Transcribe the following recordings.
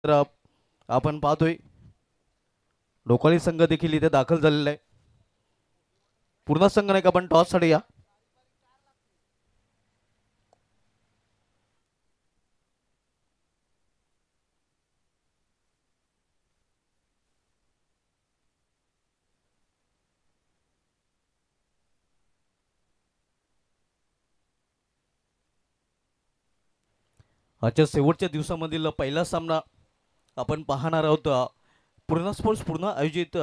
तर आपण पाहतोय ढोकाळी संघ देखील इथे दाखल झालेला आहे. पूर्ण संघ नाही का आपण टॉस साठी या. आजच्या शेवटच्या दिवसामधील पहिला सामना आपण पाहणार आहोत. पूर्ण स्पोर्ट्स पूर्ण आयोजित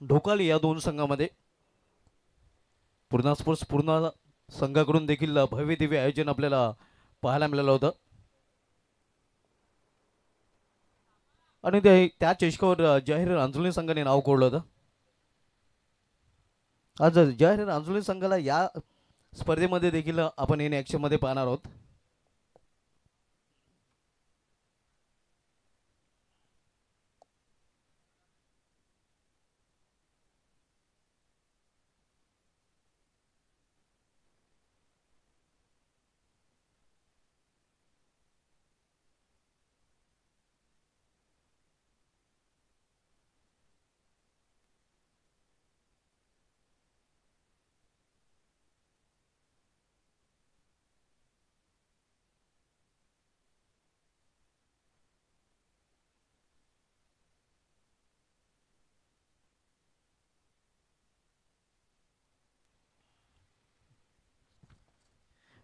ढोकाली या दोन संघामध्ये पूर्ण स्पोर्ट्स पूर्ण संघाकडून देखील भव्य दिव्य आयोजन आपल्याला पाहायला मिळालं होतं. आणि त्या चषकावर जाहीर रांजुली संघाने नाव कोरलं होतं. आज जाहीर रांजुली संघाला या स्पर्धेमध्ये देखील आपण इन ॲक्शनमध्ये पाहणार आहोत.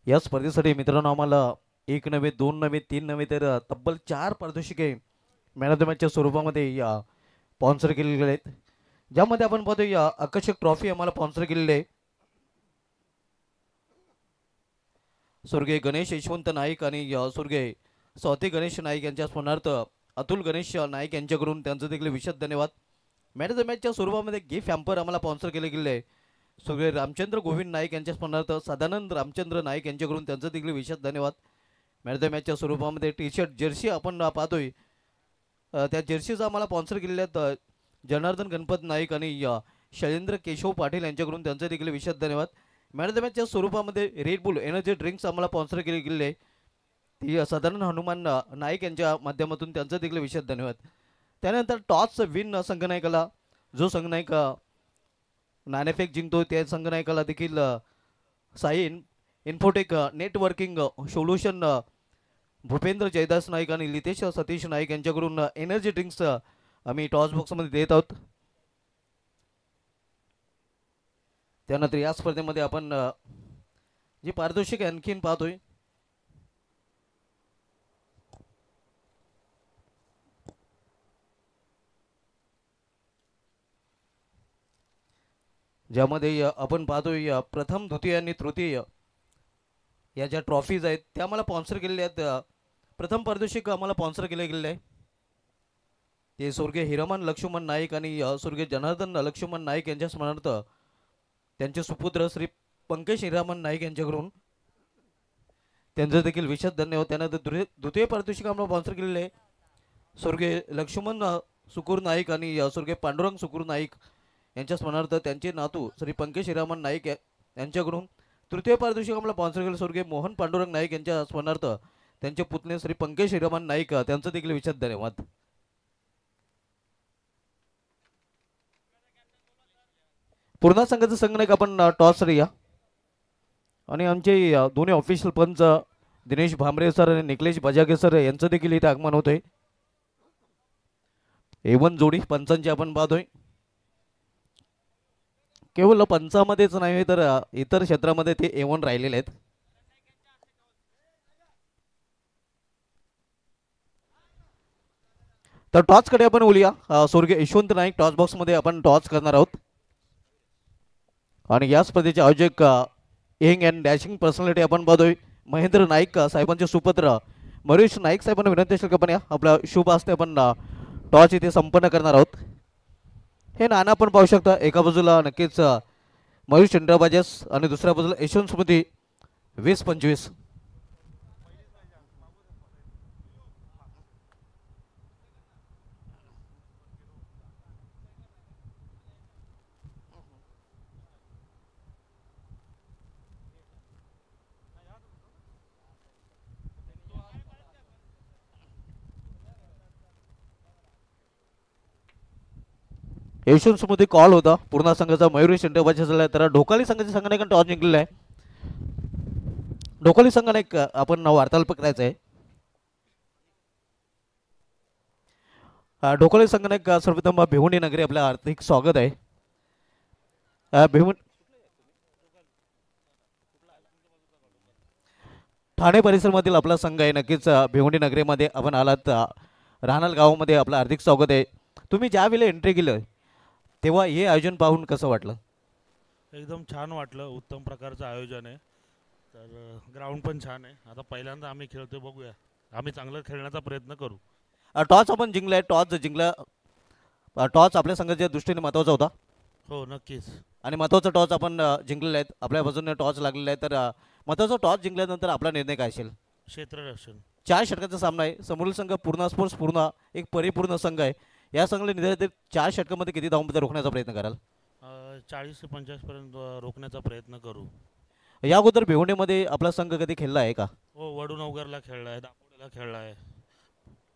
या स्पर्धेसाठी मित्रांनो आम्हाला एक नव्हे दोन नव्हे तीन नव्हे तर तब्बल 4 पारितोषिके मॅन ऑफ द मॅचच्या स्वरूपामध्ये या स्पॉन्सर केलेले आहेत. ज्यामध्ये आपण पाहतो या आकर्षक ट्रॉफी आम्हाला स्पॉन्सर केलेली आहे स्वर्गीय गणेश यशवंत नाईक आणि स्वर्गीय स्वाती गणेश नाईक यांच्या स्मरणार्थ अतुल गणेश नाईक यांच्याकडून त्यांचं देखील विशेष धन्यवाद. मॅन ऑफ द मॅचच्या स्वरूपामध्ये गिफ्ट हॅम्पर आम्हाला स्पॉन्सर केले गेले आहे स्वर्गीय रामचंद्र गोविंद नाईक यांच्या स्मरणार्थ सदानंद रामचंद्र नाईक यांच्याकडून त्यांचं देखील विशेष धन्यवाद. मॅन ऑफ द मॅचच्या स्वरूपामध्ये टी शर्ट जर्सी आपण पाहतोय त्या जर्सीचा आम्हाला स्पॉन्सर केलेले आहेत जनार्दन गणपत नाईक आणि शैलेंद्र केशव पाटील यांच्याकडून त्यांचे देखील विशेष धन्यवाद. मॅन ऑफ द मॅचच्या स्वरूपामध्ये रेड बुल एनर्जी ड्रिंक्स आम्हाला स्पॉन्सर केले गेले आहे ती सदानंद हनुमान नाईक यांच्या माध्यमातून त्यांचं देखील विशेष धन्यवाद. त्यानंतर टॉस विन संघनायकाला जो संघनायक नाणेफेक जिंकतो त्या संघनायकाला देखील Sai infotech networking solution Bhupendra Jaydas Naik आणि लितेश सतीश नाईक यांच्याकडून एनर्जी ड्रिंक्स आम्ही टॉस बॉक्समध्ये देत आहोत. त्यानंतर या स्पर्धेमध्ये आपण जी पारितोषिक आणखीन पाहतोय ज्यामध्ये आपण पाहतोय प्रथम द्वितीय आणि तृतीय या ज्या ट्रॉफीज आहेत त्या आम्हाला स्पॉन्सर केलेल्या आहेत. प्रथम पारितोषिक आम्हाला स्पॉन्सर केले गेलेले आहे ते स्वर्गीय हिरामन लक्ष्मण नाईक आणि स्वर्गीय जनार्दन लक्ष्मण नाईक यांच्या स्मरणार्थ त्यांचे सुपुत्र श्री पंकज हिरामन नाईक यांच्याकडून त्यांचं देखील विशेष धन्यवाद. त्यानंतर द्वितीय पारितोषिक आम्हाला स्पॉन्सर केलेले आहे स्वर्गीय लक्ष्मण सुकूर नाईक आणि स्वर्गीय पांडुरंग सुकूर नाईक यांच्या स्मरणार्थ त्यांचे नातू श्री पंकज हिरामन नाईक यांच्याकडून. तृतीय पारितोषिक आम्हाला स्पॉन्सर केले स्वर्गीय मोहन पांडुरंग नाईक यांच्या स्मरणार्थ त्यांचे पुतणे श्री पंकज हिरामन नाईक त्यांचं देखील विशेष धन्यवाद. पूर्ण संघाचं संघनायक आपण टॉस या आणि आमचे दोन्ही ऑफिशियल पंच दिनेश भांबरे सर आणि निकलेश बजागे सर यांचं देखील इथे आगमन होतंय. एवन जोडी पंचांची आपण पाहतोय केवळ पंचामध्येच नाही तर इतर क्षेत्रामध्ये ते एवन राहिलेले आहेत. तर टॉसकडे आपण बोलूया. स्वर्गीय यशवंत नाईक टॉस बॉक्समध्ये आपण टॉस करणार आहोत आणि या स्पर्धेचे आयोजक यंग अँड डॅशिंग पर्सनॅलिटी आपण पाहतोय महेंद्र नाईक साहेबांचे सुपुत्र मयुष नाईक साहेबांना विनंती असेल की आपण या आपला शुभ असते आपण टॉस इथे संपन्न करणार आहोत. हे नाणं आपण पाहू शकता एका बाजूला नक्कीच मयुष इंद्राबाजस आणि दुसऱ्या बाजूला यशवंत स्मृती 20-25. यशवंतमध्ये कॉल होता पूर्णा संघाचा मयुरी शेंडेबाजी झाला तर ढोकाली संघाच्या संघाने टॉस जिंकलेला आहे. ढोकाली संघाने एक आपण वार्तालाप करायचा आहे. ढोकाली संघाने एक सर्वप्रथम भिवंडी नगरी आपलं हार्दिक स्वागत आहे. भिवंडी ठाणे परिसरामधील आपला संघ आहे. नक्कीच भिवंडी नगरीमध्ये आपण आलात. राहणाल गावामध्ये आपलं हार्दिक स्वागत आहे. तुम्ही ज्या वेळेला एंट्री केलं तेव्हा हे आयोजन पाहून कसं वाटलं? एकदम छान वाटलं. उत्तम प्रकारचं आयोजन आहे. तर ग्राउंड पण छान आहे. आता पहिल्यांदा आम्ही खेळतोय, बघूया. आम्ही चांगलं खेळण्याचा प्रयत्न करू. टॉस आपण जिंकलाय. टॉस जिंकला. टॉस आपल्या संघाच्या दृष्टीने महत्त्वाचा होता हो, नक्कीच. आणि महत्त्वाचा टॉस आपण जिंकलेला आहे. आपल्या बाजूने टॉस लागलेला आहे. तर महत्त्वाचा टॉस जिंकल्यानंतर आपला निर्णय काय असेल? क्षेत्ररक्षण. 4 षटकांचा सामना आहे. समोरील संघ पूर्णा स्पोर्ट्स पूर्णा एक परिपूर्ण संघ आहे. या संघाला निर्धारित 4 षटकामध्ये किती धावांमध्ये रोखण्याचा प्रयत्न कराल? 40 ते 50 पर्यंत रोखण्याचा प्रयत्न करू. या अगोदर भिवंडीमध्ये आपला संघ कधी खेळला आहे का? हो, वडूनवगरला खेळला आहे, दापोलीला खेळला आहे.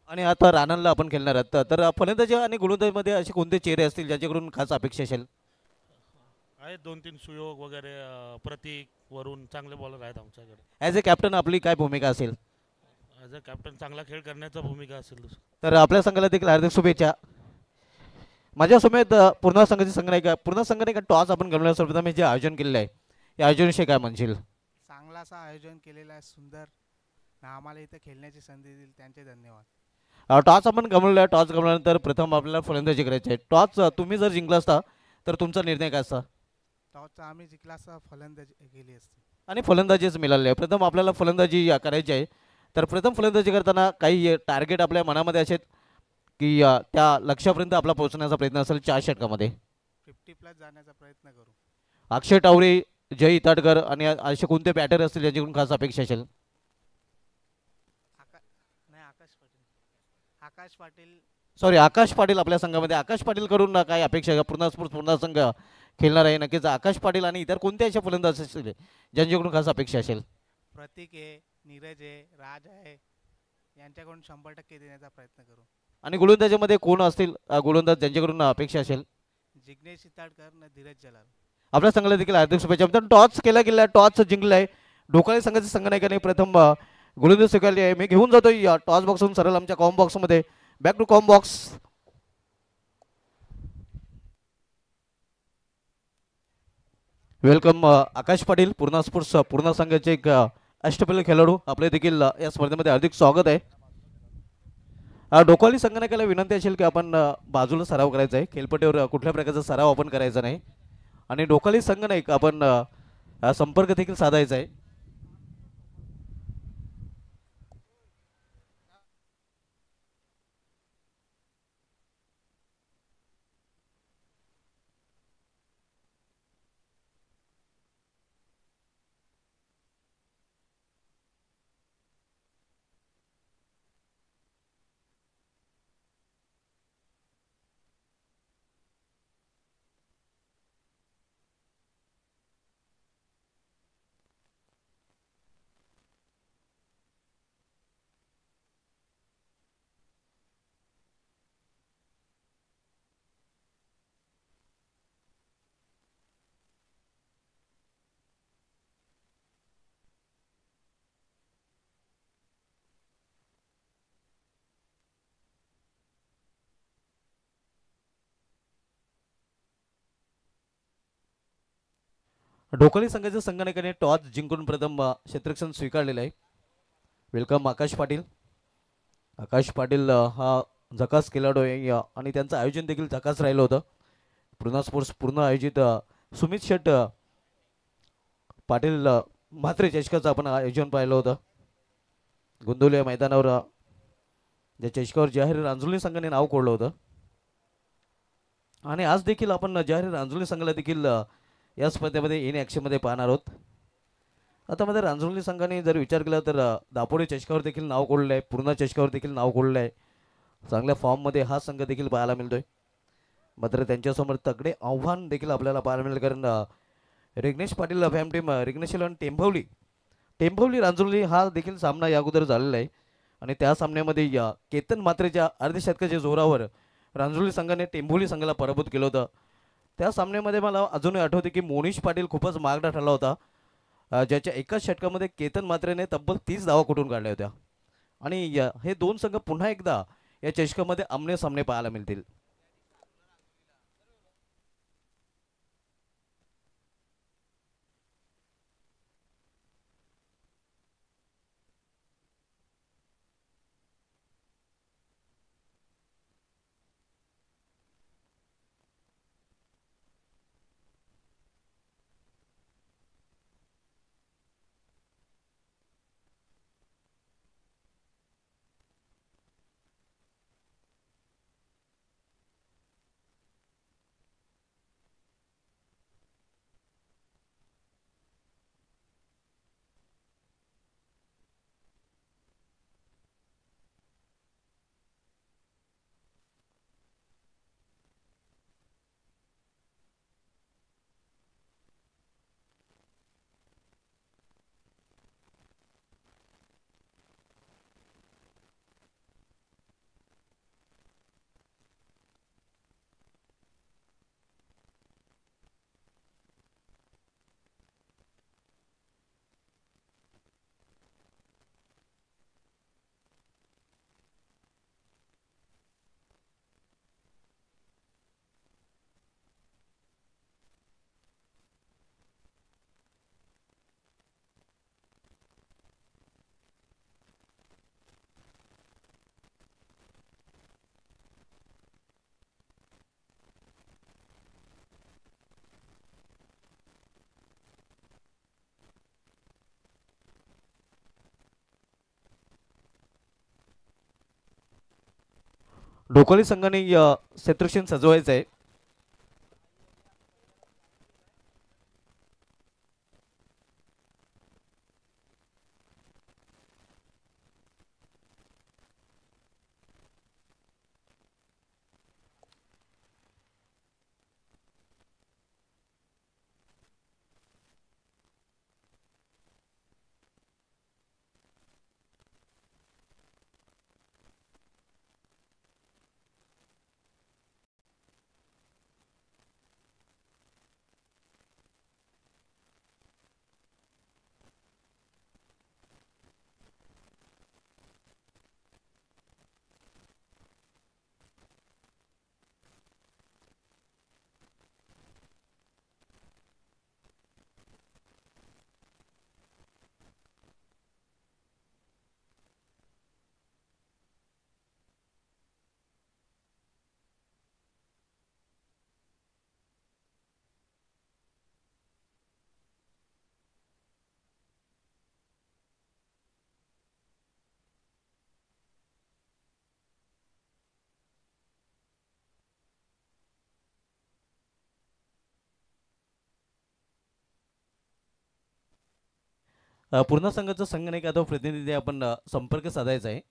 आणि आता रानांला आपण खेळणार आहात. तर फलंदाजी आणि गोलंदाजीमध्ये असे कोणते चेहरे असतील ज्यांच्याकडून खास अपेक्षा असेल? आहेत 2-3 सुयोग वगैरे, प्रतीक, वरून चांगले बॉलर आहेत आमच्याकडे. ॲज अ कॅप्टन आपली काय भूमिका असेल? ॲज अ कॅप्टन चांगला खेळ करण्याचा भूमिका असेल. तर आपल्या संघाला देखील हार्दिक शुभेच्छा. माझ्या समेत पूर्णा संघाचे संघ नाही का पूर्णा संघाने का टॉस आपण गमवला सर्वप्रथम जे आयोजन केलेलं आहे या आयोजनाविषयी काय म्हणशील? चांगला असं आयोजन केलेलं आहे, सुंदर. आम्हाला इथं खेळण्याची संधी दिली त्यांचे धन्यवाद. टॉस आपण गमवला. टॉस गमवल्यानंतर प्रथम आपल्याला फलंदाजी करायची आहे. टॉस तुम्ही जर जिंकला असता तर तुमचा निर्णय काय असता? टॉसचा आम्ही जिंकला असता फलंदाजी केली असती. आणि फलंदाजीच मिळाली आहे. प्रथम आपल्याला फलंदाजी करायची आहे. तर प्रथम फलंदाजी करताना काही टार्गेट आपल्या मनामध्ये असेल की त्या लक्ष्यापर्यंत आपला पोहोचण्याचा प्रयत्न असेल 4 षटकामध्ये? 50+ जाण्याचा प्रयत्न करू. अक्षय टावरे, जय इताडकर आणि असे कोणते बॅटर असतील ज्यांच्याकडून खास अपेक्षा असेल? आकाश पाटील. सॉरी, आकाश पाटील आपल्या संघामध्ये. आकाश पाटील करून काय अपेक्षा आहे? पूर्णा स्पोर्ट्स पूर्णा संघ खेळणार आहे. नक्कीच आकाश पाटील आणि इतर कोणत्या अशा फलंदाज असतील ज्यांच्याकडून खास अपेक्षा असेल? प्रतीक आहे, नीरज आहे, राज आहे, यांच्याकडून 100% देण्याचा प्रयत्न करू. आणि गोलंदाजीमध्ये कोण असतील गोलंदाज ज्यांच्याकडून अपेक्षा असेल? जिग्नेश इताडकर न धीरज जलाल. आपल्या संघाला देखील हार्दिक शुभेच्छा. टॉस केला गेला, टॉस जिंकलाय. ढोकाळे संघाचे संघनायकाने प्रथम गोलंदाज स्वीकारली आहे. मी घेऊन जातो या टॉस बॉक्सहून सरळ आमच्या कॉम बॉक्समध्ये. Back to comm box. Welcome Akash Patil, Purna sports Purna संघाचे एक अष्टपैलू खेळाडू. आपले देखील या स्पर्धेमध्ये हार्दिक स्वागत आहे. ढोकाळी संघनायकाला विनंती असेल की आपण बाजूला सराव करायचा आहे. खेळपट्टीवर कुठल्या प्रकारचा सराव आपण करायचा नाही. आणि ढोकाळी संघनायक आपण संपर्क देखील साधायचा आहे. ढोकाळी संघाच्या संघनायकाने टॉस जिंकून प्रथम क्षेत्ररक्षण स्वीकारलेलं आहे. वेलकम आकाश पाटील. आकाश पाटील हा झकास खेळाडू आहे आणि त्यांचं आयोजन देखील झकास राहिलं होतं. पूर्णा स्पोर्ट्स पूर्ण आयोजित सुमित शेट पाटील म्हात्रे चषकाचं आपण आयोजन पाहिलं होतं. गोंदवली मैदानावर ज्या चषकावर जाहीर रांजुली संघाने नाव कोरलं होतं. आणि आज देखील आपण जाहीर रांजुली संघाला देखील या स्पर्धेमध्ये इन ॲक्शनमध्ये पाहणार आहोत. आता मध्ये रांजुली संघाने जर विचार केला तर दापोडी चषकावर देखील नाव कोरलेलं आहे. पूर्णा चषकावर देखील नाव कोरलेलं आहे. चांगल्या फॉर्ममध्ये हा संघ देखील पाहायला मिळतोय. मात्र त्यांच्यासमोर तगडे आव्हान देखील आपल्याला पाहायला मिळेल. कारण रिग्नेश पाटील फॅम टीम रिग्नेश आणि टेंभवली रांजुली हा देखील सामना या अगोदर झालेला आहे. आणि त्या सामन्यामध्ये केतन मात्रेच्या अर्धशतकाच्या जोरावर रांजुली संघाने टेंभोली संघाला पराभूत केलं होतं. त्या सामन्यामध्ये मला अजूनही आठवते की मोनिश पाटील खूपच मागडा ठरला होता, ज्याच्या एकाच षटकामध्ये केतन मात्रेने तब्बल 30 धावा कुठून काढल्या होत्या. आणि हे दोन संघ पुन्हा एकदा या चषकामध्ये आमने सामने पाहायला मिळतील. ढोकळी संघाने शत्रुक्षण सजवायचं आहे. पूर्ण संघाचा संघनायक अथवा प्रतिनिधी आपण संपर्क साधायचा आहे.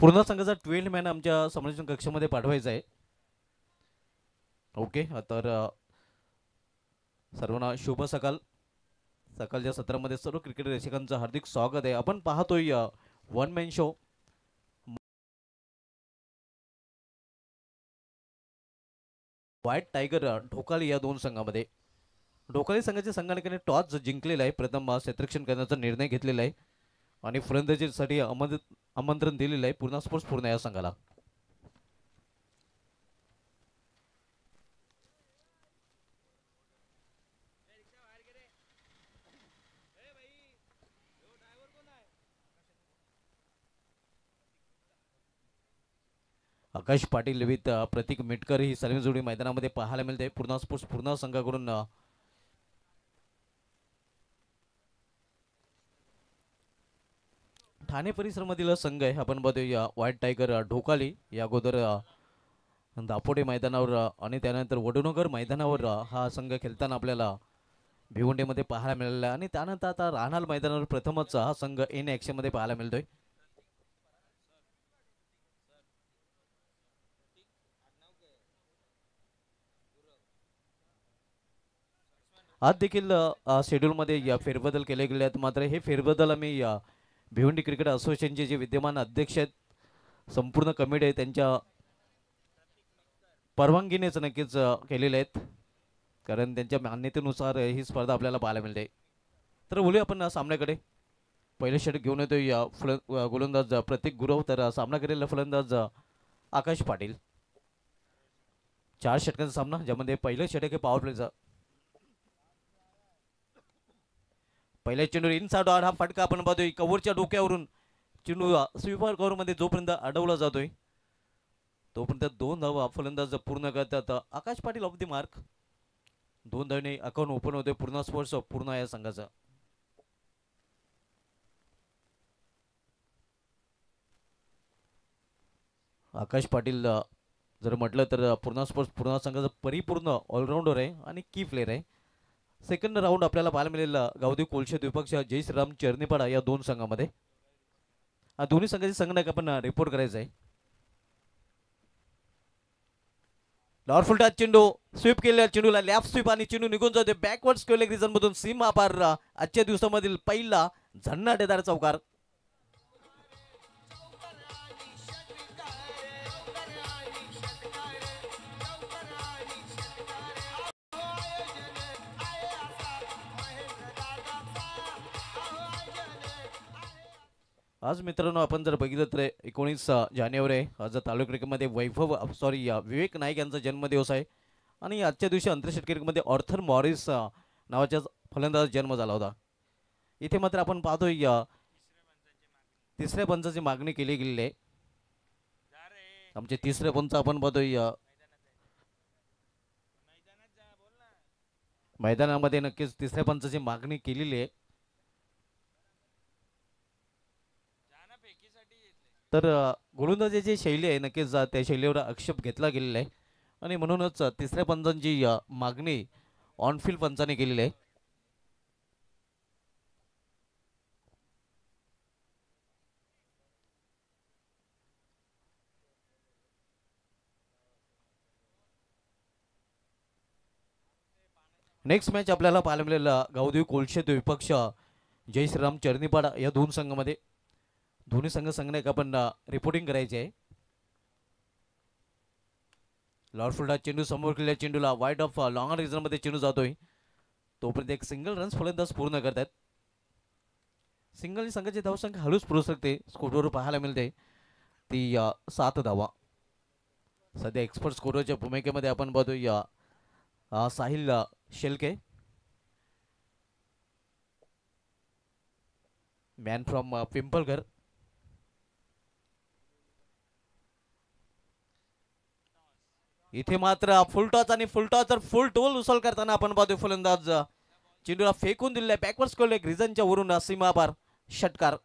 पूर्ण संघाचा 12 मॅन आमच्या समालोचन कक्षामध्ये पाठवायचा आहे. ओके, तर सर्वांना शुभ सकाळ. सकाळच्या सत्रामध्ये सर्व क्रिकेट रसिकांचं हार्दिक स्वागत आहे. आपण पाहतोय one man show white tiger Dhokali या दोन संघामध्ये. ढोकाळी संघाच्या संघाने टॉस जिंकलेला आहे. प्रथम क्षेत्ररक्षण करण्याचा निर्णय घेतलेला आहे आणि फलंदाजीसाठी आमंत्रण दिलेलं आहे पूर्णा स्पोर्ट्स पूर्णा या संघाला. आकाश पाटील विथ प्रतीक मिटकर ही सर्व जोडी मैदानामध्ये पाहायला मिळते पूर्णा स्पोर्ट्स पूर्णा संघाकडून. ठाणे परिसरामधील संघ आहे. आपण बघूया व्हाईट टायगर ढोकाली या अगोदर दापोडे मैदानावर आणि त्यानंतर वडोनगर मैदानावर हा संघ खेळताना आपल्याला भिवंडीमध्ये पाहायला मिळालेला आहे आणि त्यानंतर आता राहणार मैदानावर प्रथमच हा संघ इन ॲक्शनमध्ये पाहायला मिळतोय. आज देखील शेड्यूलमध्ये फेरबदल केले गेले आहेत. मात्र हे फेरबदल आम्ही भिवंडी क्रिकेट असोसिएशनचे जे विद्यमान अध्यक्ष आहेत संपूर्ण कमिटी आहे त्यांच्या परवानगीनेच नक्कीच केलेले आहेत, कारण त्यांच्या मान्यतेनुसार ही स्पर्धा आपल्याला पाहायला मिळते. तर बोलूया आपण सामन्याकडे. पहिले षटक घेऊन येतो या गोलंदाज प्रतीक गुरव, तर सामना केलेला फलंदाज आकाश पाटील. 4 षटकांचा सामना ज्यामध्ये पहिलं षटक आहे पॉवर प्लेचा. पहिल्या चेंडू इनसाइड आउट हा फटका आपण पाहतोय कव्हरच्या डोक्यावरून चेंडू स्वीपर कव्हरमध्ये जोपर्यंत अडवला जातोय तोपर्यंत 2 धावा फलंदाज पूर्ण करतात आकाश पाटील ऑफ द मार्क. 2 धावांनी अकाउंट ओपन होते पूर्णा स्पोर्ट्स पूर्णा या संघाचा. आकाश पाटील जर म्हटलं तर पूर्णा स्पोर्ट्स पूर्णा संघाचा परिपूर्ण ऑलराऊंडर आहे आणि की प्लेअर आहे. सेकंड राऊंड आपल्याला पाहायला मिळेल गावदेव कोलशे द्विपक्ष जय श्रीराम चरणीपाडा या दोन संघामध्ये. दोन्ही संघाचे संघटक आपण रिपोर्ट करायचा आहे. लॉर फुलटा चेंडू स्वीप केलेल्या चेंडूला लेफ्ट स्वीप आणि चेंडू निघून जातो बॅकवर्ड स्क्वेअर रिजन मधून सीमा पार. आजच्या दिवसामधील पहिला झन्नाटेदार चौकार. आज मित्रांनो आपण जर बघितलं तर 19 जानेवारी आज तालुका क्रिकेटमध्ये विवेक नाईक यांचा जन्मदिवस आहे आणि आजच्या दिवशी आंतरराष्ट्रीय क्रिकेटमध्ये ऑर्थर मॉरिस नावाच्या फलंदाज जन्म झाला होता. इथे मात्र आपण पाहतोय तिसऱ्या पंचाची मागणी केली गेलेली आहे. आमचे तिसरे पंच आपण पाहतोय मैदानामध्ये नक्कीच तिसऱ्या पंचाची मागणी केलेली आहे. तर गोलंदाजीची शैली आहे नक्कीच त्या शैलीवर आक्षेप घेतला गेलेला आहे आणि म्हणूनच तिसऱ्या पंचांची मागणी ऑनफिल्ड पंचाने केलेली आहे. नेक्स्ट मॅच आपल्याला पाहायला मिळेल गावदेवी कोलशे विपक्ष जय श्रीराम चरणीपाडा या दोन संघामध्ये. दोन्ही संघ संघटक आपण रिपोर्टिंग करायचे आहे. लॉर्डफुल्डा चेंडू समोर केलेल्या चेंडूला वाईड ऑफ लॉंग रिजन मध्ये चेंडू जातोय तोपर्यंत एक सिंगल रन्स फलंदाज पूर्ण करतात. सिंगल संघाची धावसंख्या हळूच पुरू शकते. स्कोरवर पाहायला मिळते ती 7 धावा. सध्या एक्सपर्ट स्कोरच्या भूमिकेमध्ये आपण बघतोय साहिल शेलके, मॅन फ्रॉम पिंपलघर. इथे मात्र फुल टॉस आणि फुल टॉसर फुल टोल उचल करताना आपण पाहतोय फलंदाज चेंडूला फेकून दिलेला बॅकवर्ड स्कोर एक रिझनच्या वरून सीमा पार षटकार.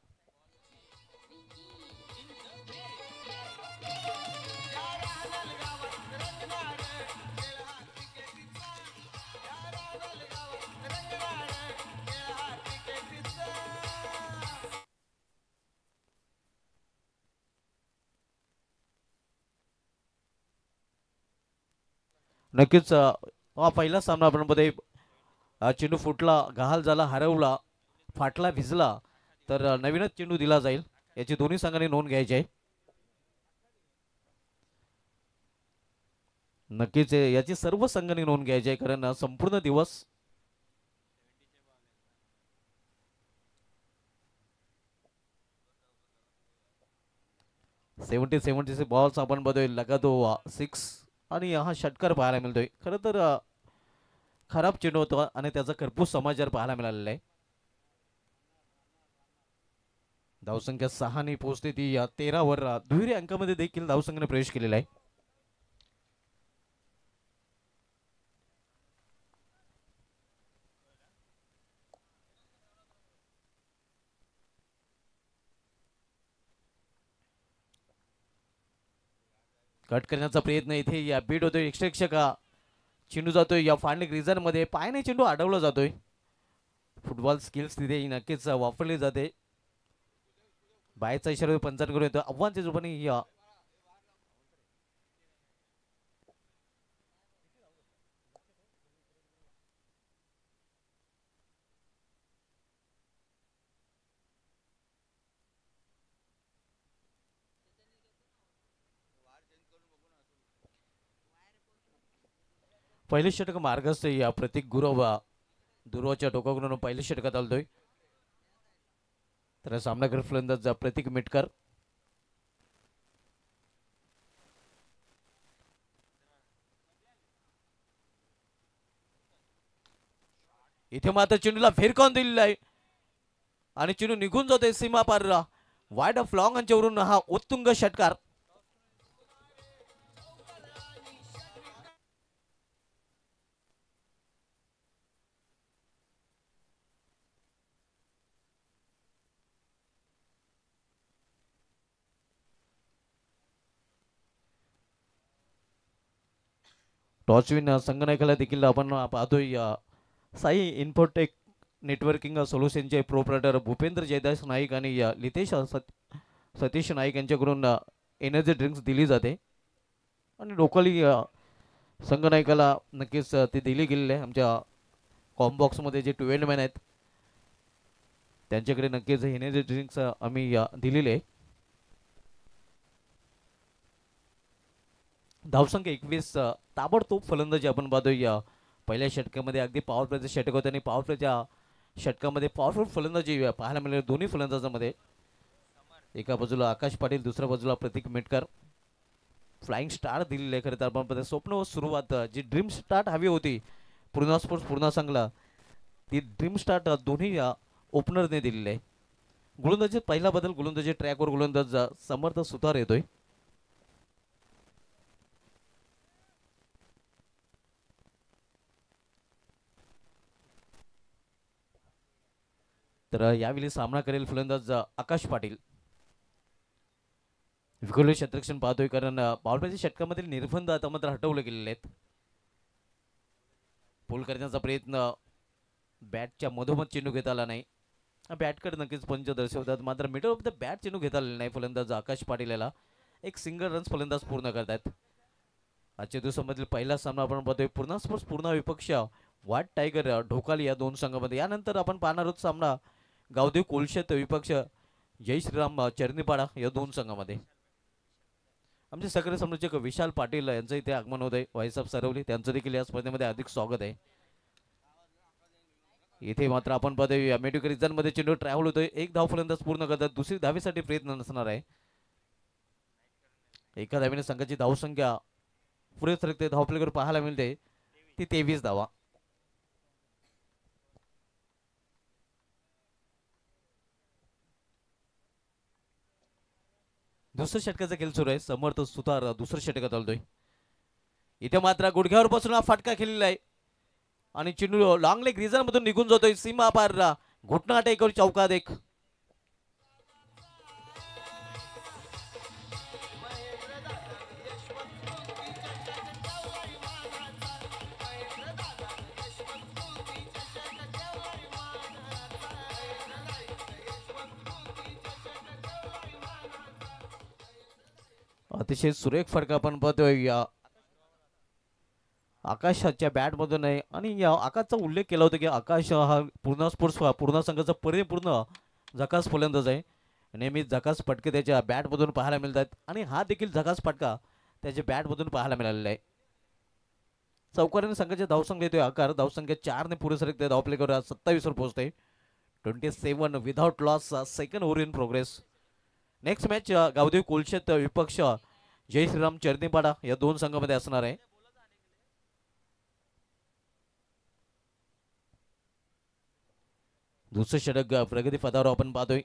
नक्कीच हा पहिला सामना आपण मध्ये चेंडू फुटला, गहाल झाला, हरवला, फाटला, भिजला तर नवीनच चेंडू दिला जाईल, याची दोन्ही संघांनी नोंद घ्यायची आहे. नक्कीच याची सर्व संघांनी नोंद घ्यायची आहे, कारण संपूर्ण दिवस 70 से बॉल्स आपण बघतोय लगातो 6 आणि हा षटकार पाहायला मिळतोय. खरं तर खराब चेंडू होता आणि त्याचा खरपूस समाचार पाहायला मिळालेला आहे. धावसंख्या 6 ने पोहोचते ती 13 वर दुहेरी अंकामध्ये देखील धावसंख्येने प्रवेश केलेला आहे. कट करण्याचा प्रयत्न इथे या बीट होतोय. एक्स्ट्रा का चेंडू जातोय या फांडिक रिझन मध्ये, पायाने चेंडू अडवला जातोय. फुटबॉल स्किल्स तिथे नक्कीच वापरली जाते. बायचा इशारा पंचांकडून येतो आव्हानच्या रूपाने या पहिले षटक मार्गस्थ या प्रतीक गुरव दुर्वाच्या टोकाकडून पहिले षटकात आलतोय. तर सामनाकर फलंदाज प्रतीक मिटकर. इथे मात्र चेंडूला फेरकावून दिलेला आहे आणि चेंडू निघून जातोय सीमा पार. वाईड ऑफ लॉंग अंच्यावरून हा उत्तुंग षटकार. टॉचविन संगणकाला देखील आपण पाहतोय साई इन्फोटेक नेटवर्किंग सोल्युशनचे प्रोप्रायटर भूपेंद्र जयदास नाईक आणि लितेश सतीश नाईक यांच्याकडून एनर्जी ड्रिंक्स दिली जाते आणि लोकली संगणकाला नक्कीच ती दिली गेलेली आहे. आमच्या कॉम्बॉक्समध्ये जे 12 मॅन आहेत त्यांच्याकडे नक्कीच एनर्जी ड्रिंक्स आम्ही दिलेले आहे. धावसंख्या 21. ताबडतोब फलंदाजी आपण पाहतोय पहिल्या षटकामध्ये अगदी पॉवर प्लेचं षटक होतं आणि पॉवर प्लेच्या षटकामध्ये पॉवरफुल फलंदाजी पाहायला मिळाली दोन्ही फलंदाजांमध्ये. एका बाजूला आकाश पाटील, दुसऱ्या बाजूला प्रतीक मेटकर. फ्लाइंग स्टार दिलेले खरं तर आपण स्वप्न व सुरुवात जी ड्रीम स्टार्ट हवी होती पूर्णा स्पोर्ट्स पूर्णा संघला, ती ड्रीम स्टार्ट दोन्ही ओपनरने दिलेली आहे. गोलंदाजी पहिला बदल, गोलंदाजी ट्रॅकवर गोलंदाज समर्थ सुतार येतोय. तर यावेळी सामना करेल फलंदाज आकाश पाटील. विखुरले क्षेत्ररक्षण पाहतोय कारण पॉवरप्लेच्या षटकामधील निर्बंध आता मात्र हटवले गेलेले आहेत. पूल करण्याचा प्रयत्न, बॅटच्या मधोमध चेंडू घेता आला नाही. बॅटकडे नक्कीच पंच दर्शवतात, मात्र मिडल ऑफ द बॅट चेंडू घेता आलेला नाही. फलंदाज आकाश पाटील याला एक सिंगल रन्स फलंदाज पूर्ण करतात. आजच्या दिवसामधील पहिला सामना आपण पाहतोय पूर्णा स्पोर्ट्स पूर्णा विपक्ष व्हाईट टायगर ढोकाली या दोन संघामध्ये. यानंतर आपण पाहणार आहोत सामना गावदेव कोलशेत विपक्ष जय श्रीराम चरणीपाडा या दोन संघामध्ये. आमचे सक्रिय संयोजक विशाल पाटील यांचं इथे आगमन होत आहे. वाईसाहेब सरवली त्यांचं देखील या स्पर्धेमध्ये अधिक स्वागत आहे. इथे मात्र आपण पाहतोय मेडिकल रिझन मध्ये चेंडू ट्रॅव्हल होतोय. एक धाव फलंदाज पूर्ण करतात, दुसरी धावेसाठी प्रयत्न नसणार आहे. एका धावेने संघाची धावसंख्या पुढे सरकते, धावफलकावर पाहायला मिळते ती 23 धावा. दुसऱ्या षटकाचा खेळ सुरू आहे. समर्थ सुतार दुसऱ्या षटकात आलतोय. इथे मात्र गुडघ्यावर बसून हा फटका खेळलेला आहे आणि चेंडू लॉंग लेग रिझन मधून निघून जातोय सीमा पार. घुटना टेकवर चौकात एक. अतिशय सुरेख फटका आपण पाहतोय. आकाशाच्या बॅटमधून आहे आणि या आकाशचा उल्लेख केला होता की आकाश हा पूर्ण स्पोर्ट्स पूर्ण संघाचा परिपूर्ण झकास फलंदाज आहे. नेहमीच झकास फटके त्याच्या बॅटमधून पाहायला मिळतात आणि हा देखील झकास फटका त्याच्या बॅटमधून पाहायला मिळालेला आहे. चौकारीने संघाच्या धावसंख्या येतोय आकार. धावसंख्या 4 ने पुढे सरकते. ते धावप्ले करून 27 वर पोहोचते. 27 without loss. Second over in progress. Next match Gavdevi Kolshet विपक्ष जय श्रीराम चरणीपाडा या दोन संघामध्ये असणार आहे. दुसरं षटक प्रगती पदावर आपण पाहतोय.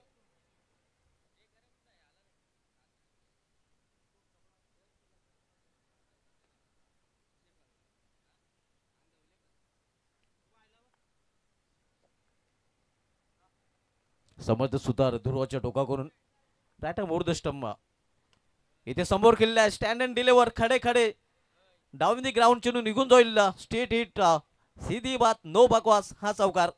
समर्थ सुतार ध्रुवाच्या टोका करून रॅटा मोर द स्टंप. इथे समोर केलेला स्टँड अँड डिलेवर खडे खडे डाऊन दी ग्राउंड चेंडू निघून जाईल. स्ट्रेट हिट सीधी बात नो बकवास हा चौकार.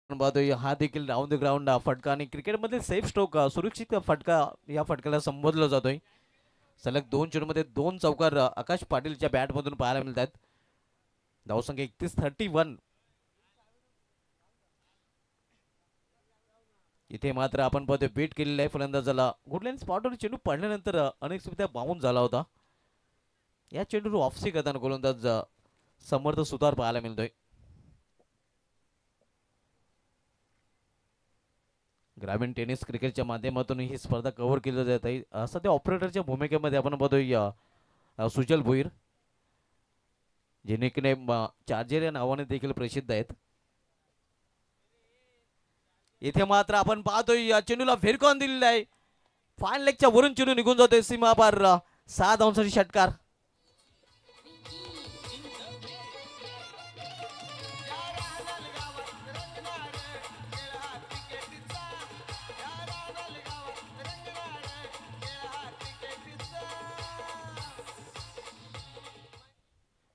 पाहतोय हा देखील डाऊन द ग्राउंड फटका आणि क्रिकेटमध्ये सेफ स्ट्रोक सुरक्षित फटका या फटक्याला संबोधला जातोय. सलग 2 चेंडूमध्ये 2 चौकार आकाश पाटीलच्या बॅटमधून पाहायला मिळतात. धावसंख्या 31. इथे मात्र आपण पाहतोय बीट केलेला आहे फलंदाजाला. गुडलाईन स्पॉटवर चेंडू पडल्यानंतर अनेकदा बाउन्स झाला होता. या चेंडूवर ऑफसी करताना गोलंदाज समर्थ सुतार पाहायला मिळतोय. ग्रामीण टेनिस क्रिकेटच्या माध्यमातून ही स्पर्धा कव्हर केली जात आहे. सध्या ऑपरेटरच्या भूमिकेमध्ये आपण पाहतोय सुजल भोईर जे निकनेम चार्जर या नावाने देखील प्रसिद्ध आहेत. इथे मात्र आपण पाहतोय या चेंडूला फिरकावून दिलेला आहे. फाईन लेगच्या वरून चेंडू निघून जातोय सीमा पार. 6 धावांसाठी षटकार.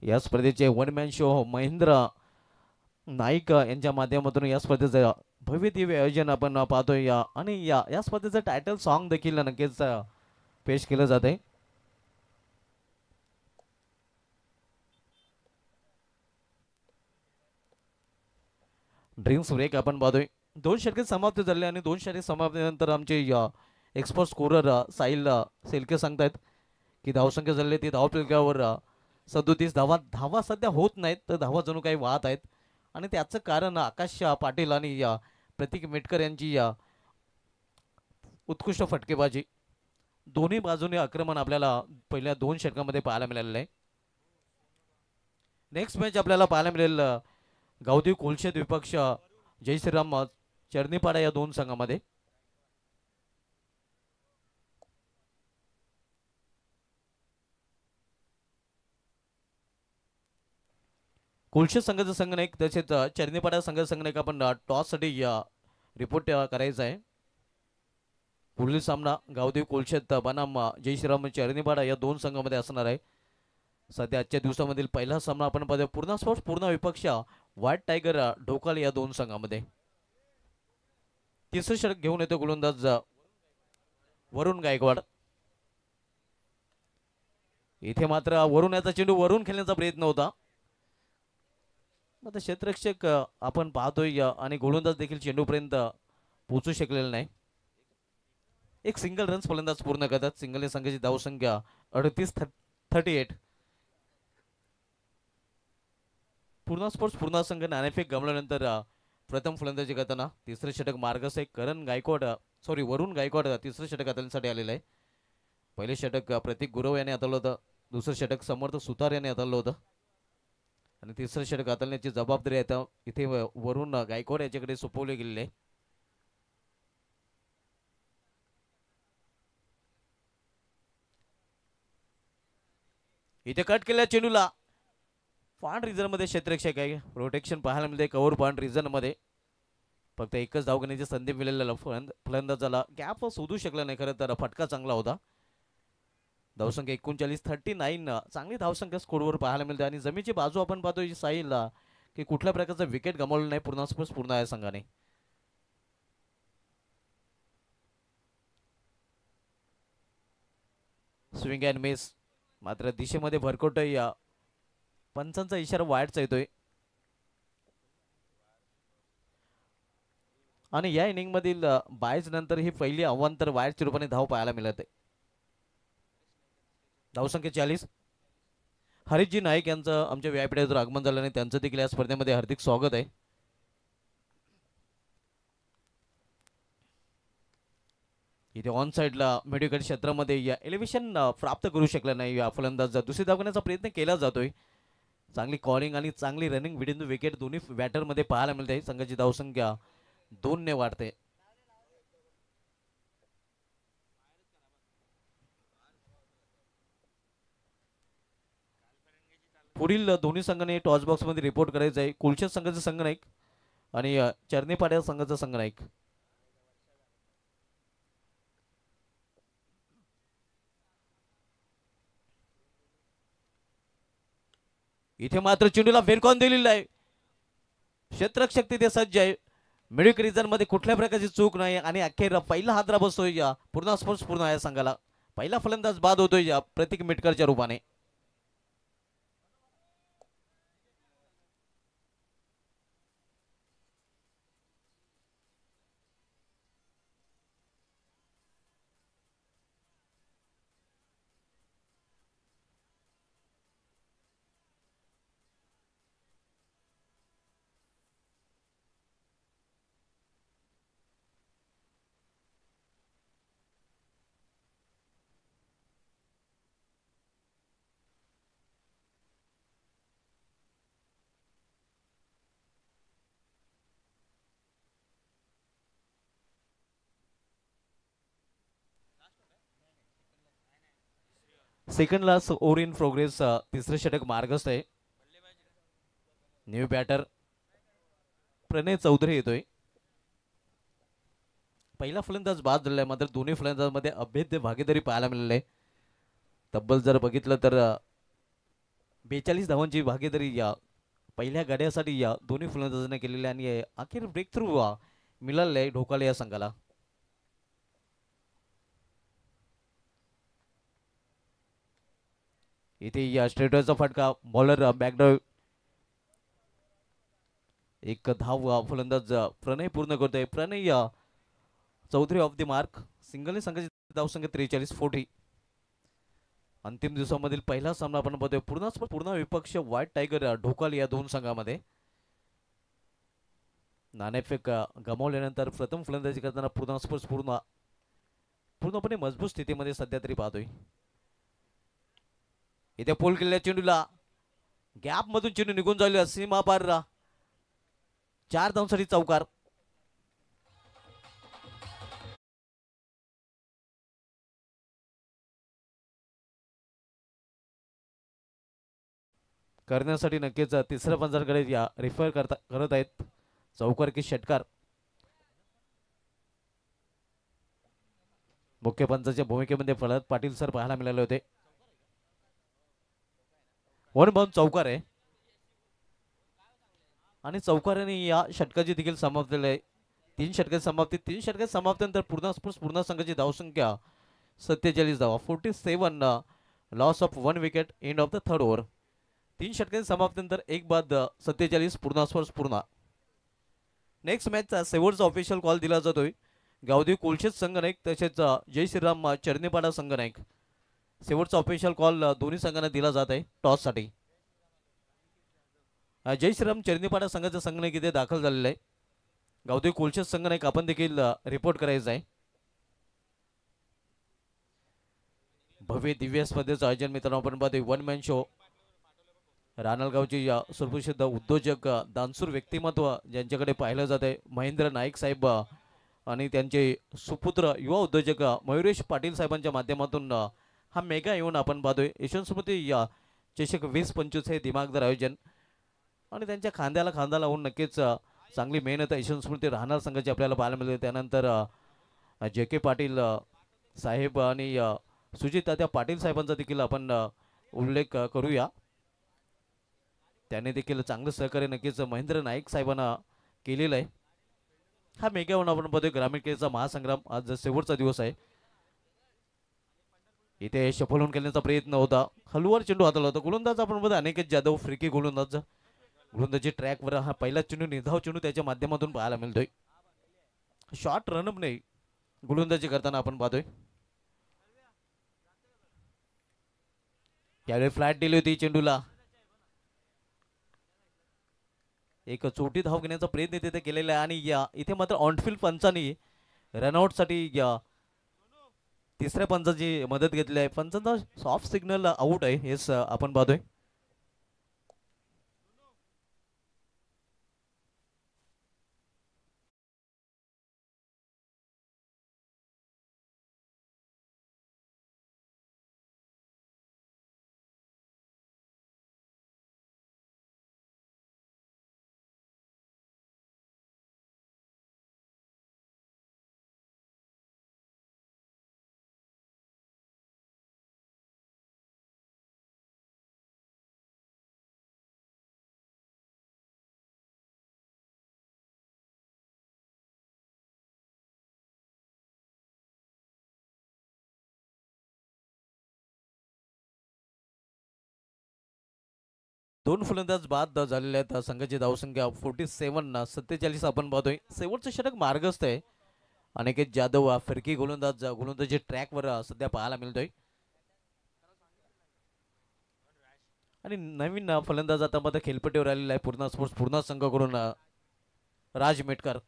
या स्पर्धेचे one man show Mahendra Naik यांच्या माध्यमातून या स्पर्धेचं भव्य दिव्य आयोजन आपण पाहतोय. आणि या स्पर्धेचं टायटल सॉन्ग देखील नक्कीच पेश केलं जात आहे. ड्रिंक्स ब्रेक आपण पाहतोय. 2 षटके समाप्त झाले आणि 2 षटके समाप्तीनंतर आमचे एक्सपर्ट स्कोरर साहिल सेलके सांगतायत की धावसंख्या झाली ती धावफलकावर 37 धावा सध्या होत नाहीत तर धावा जणू काही वाहत आहेत. आणि त्याचं कारण आकाश पाटील आणि प्रतीक मेटकर यांची उत्कृष्ट फटकेबाजी. दोन्ही बाजूने आक्रमण आपल्याला पहिल्या 2 षटकामध्ये पाहायला मिळालेलं आहे. नेक्स्ट मॅच आपल्याला पाहायला मिळेल गावदेवी कोलशेत विपक्ष जय श्रीराम चरणीपाडा या 2 संघामध्ये. कोलशेत संघाचा संघनायक तसेच चरणीपाडा संघाचा संघनायक आपण टॉससाठी रिपोर्ट करायचा आहे. पुढील सामना गावदेवी कोलशेत बनाम जय श्रीराम चरणीपाडा या 2 संघामध्ये असणार आहे. सध्या आजच्या दिवसामधील पहिला सामना आपण पाहतोय पूर्णा स्पोर्ट्स पूर्णा विपक्ष व्हाईट टायगर ढोकाल या 2 संघामध्ये. तिसरं षटक घेऊन येतो गोलंदाज वरुण गायकवाड. इथे मात्र वरुण याचा चेंडू वरून खेळण्याचा प्रयत्न होता. आता क्षेत्ररक्षक आपण पाहतोय आणि गोलंदाज देखील चेंडूपर्यंत पोहोचू शकलेला नाही. एक सिंगल रन्स फलंदाज पूर्ण करतात. सिंगलने संघाची धावसंख्या 38. पूर्णा स्पोर्ट्स पूर्णा संघ नाणेफेक गमवल्यानंतर प्रथम फलंदाजी करताना तिसरे षटक मार्गस आहे वरुण गायकवाड तिसरं षटक हाताळण्यासाठी आलेलं आहे. पहिले षटक प्रतीक गुरव याने हाताळलं होतं. दुसरं षटक समर्थ सुतार याने हाताळलं होतं आणि तिसरं षटक हाताळण्याची जबाबदारी आता इथे वरुण गायकवाड याच्याकडे सोपवले गेलेले आहे. इथे कट केलेल्या चेंडूला पॉइंट रिझन मध्ये क्षेत्ररक्षक आहे. प्रोटेक्शन पाहायला मिळते कव्हर पॉइंट रिझन मध्ये. फक्त एकच धाव घेण्याची संधी मिळालेला फलंदाजाला गॅप शोधू शकला नाही. खरं तर फटका चांगला होता. धावसंख्या 39 चांगली धावसंख्या स्कोरवर पाहायला मिळते आणि जमीची बाजू आपण पाहतोय साहिलला की कुठल्या प्रकारचा विकेट गमावलं नाही पूर्ण या संघाने. स्विंग अँड मिस मात्र दिशेमध्ये भरकट या पंचांचा इशारा वाईटचा येतोय आणि या इनिंग मधील बायज नंतर ही पहिली अवांतर वाईटच्या रूपाने धाव पाहायला मिळत आहे. धावसंख्या 40. हरीशजी नाईक यांचं आमच्या व्यासपीठावर आगमन झाल्याने त्यांचं देखील या स्पर्धेमध्ये हार्दिक स्वागत आहे. इथे ऑन साइडला मिडविकेट क्षेत्रामध्ये या एलिव्हेशन प्राप्त करू शकला नाही या फलंदाज दुसरी धाव करण्याचा प्रयत्न केला जातोय. चांगली कॉलिंग आणि चांगली रनिंग विडिन द विकेट दोन्ही बॅटरमध्ये पाहायला मिळते. संघाची धावसंख्या 2 ने वाढते. पुढील दोन्ही संघाने टॉस बॉक्स मध्ये रिपोर्ट करायचं आहे. कुलशेत संघाचा संघनायक आणि चरणीपाड्या संघाचा संघनायक. इथे मात्र चेंडूला वेरकॉन दिलेला आहे. क्षेत्ररक्षक तिथे सज्ज आहे. मिडविक रिजन मध्ये कुठल्या प्रकारची चूक नाही आणि अखेर पहिला हादरा बसतोय या पूर्ण या संघाला. पहिला फलंदाज बाद होतोय या प्रतीक मिटकरच्या रूपाने. Second last over in progress. तिसरे षटक मार्गस्थ आहे. न्यू बॅटर प्रणय चौधरी येतोय. पहिला फलंदाज बाद झालाय मात्र दोन्ही फलंदाजांमध्ये अभेद्य भागीदारी पाहायला मिळाली आहे. तब्बल जर बघितलं तर 42 धावांची भागीदारी या पहिल्या गड्यासाठी या दोन्ही फलंदाजांनी केलेली आणि अखेर ब्रेक थ्रू मिळालेलं आहे ढोकाले या संघाला. इथे या स्ट्रेटरचा फटका बॉलर बॅकड्राईव्ह. एक धाव फलंदाज प्रणय पूर्ण करतोय. प्रणय चौधरी ऑफ द मार्क. सिंगलने संघाची धावसंख्या 43-40. अंतिम दिवसामधील पहिला सामना आपण बघतोय पूर्ण विपक्ष व्हाईट टायगर ढोकाले या दोन संघामध्ये. नाणेफेक गमावल्यानंतर प्रथम फलंदाजी करताना पूर्णपणे मजबूत स्थितीमध्ये सध्या तरी पाहतोय. इथे पोल केलेल्या चेंडूला गॅप मधून चेंडू निघून जाईल. सीमा पार 4 धावांसाठी चौकार. करण्यासाठी नक्कीच तिसऱ्या पंचांकडे या रिफर करत आहेत. चौकार की षटकार. मुख्य पंचाच्या भूमिकेमध्ये प्रल्हाद पाटील सर पाहायला मिळाले होते. वन बाउंड चौकार आहे आणि चौकाराने या षटकाची देखील समाप्ती आहे. 3 षटकाची समाप्तीनंतर पूर्ण संघाची धावसंख्या 47 धावा. 47 loss of 1 wicket end of the third over. 3 षटकाची समाप्तीनंतर एक बाद 47 पूर्ण. नेक्स्ट मॅचचा शेवटचा ऑफिशियल कॉल दिला जातोय गावदेवी कुलशेत संघनायक तसेच जय श्रीराम चरणीपाडा संघनायक. शेवटचा ऑफिशियल कॉल दोन्ही संघांना दिला जात आहे टॉस साठी. जय श्रीराम चरणीपाडा संघाचा संघनायक इथे दाखल झालेला आहे. गावदेवी कुलशेत संघनायक आपण देखील रिपोर्ट करायचा आहे. भव्य दिव्य स्पर्धेचं आयोजन मित्रांनो आपण पाहतोय. One man show. रानलगावचे सुप्रसिद्ध उद्योजक दानशूर व्यक्तिमत्व ज्यांच्याकडे पाहिलं जात आहे महेंद्र नाईक साहेब आणि त्यांचे सुपुत्र युवा उद्योजक मयुरेश पाटील साहेबांच्या माध्यमातून हा मेगा इव्हेंट आपण पाहतोय. यशवंत स्मृती चषक 2025 हे दिमागदार आयोजन आणि त्यांच्या खांद्याला खांदा लावून नक्कीच चांगली मेहनत यशवंत स्मृती राहणार संघाची आपल्याला पाहायला मिळते. त्यानंतर जे के पाटील साहेब आणि सुजित तात्या पाटील साहेबांचा देखील आपण उल्लेख करूया. त्याने देखील चांगलं सहकार्य नक्कीच महेंद्र नाईक साहेबांना केलेलं आहे. हा मेगावन आपण बघतोय ग्रामीण खेळचा महासंग्राम आज शेवटचा दिवस आहे. इथे सफल होऊन खेळण्याचा प्रयत्न होता. हलवार चेंडू हाताला होता. गोलंदाज आपण बघतो अनिकेत जाधव फ्रिकी गोलंदाज. गोलंदाजी ट्रॅकवर हा पहिला चेंडू निर्धाव चेंडू त्याच्या माध्यमातून पाहायला मिळतोय. शॉर्ट रनअप नाही गोलंदाजी करताना आपण पाहतोय. यावेळी फ्लॅट दिली होती चेंडूला. एक चोटी धाव घेण्याचा प्रयत्न तिथे केलेला आहे आणि इथे मात्र ऑनफिल्ड पंचांनी रनआउटसाठी तिसऱ्या पंचाची मदत घेतली आहे. पंचांचा सॉफ्ट सिग्नल आउट आहे हेच आपण पाहतोय. दोन फलंदाज बाद झालेले आहेत. संघाची धावसंख्या 47 47 आपण पाहतोय. शेवटचं षटक मार्गस्थ आहे. अनिकेत जाधव फिरकी गोलंदाजी ट्रॅकवर सध्या पाहायला मिळतोय. आणि नवीन फलंदाज आता मध्ये खेळपट्टीवर आलेला आहे पूर्णा स्पोर्ट्स पूर्णा संघाकडून राज मेटकर.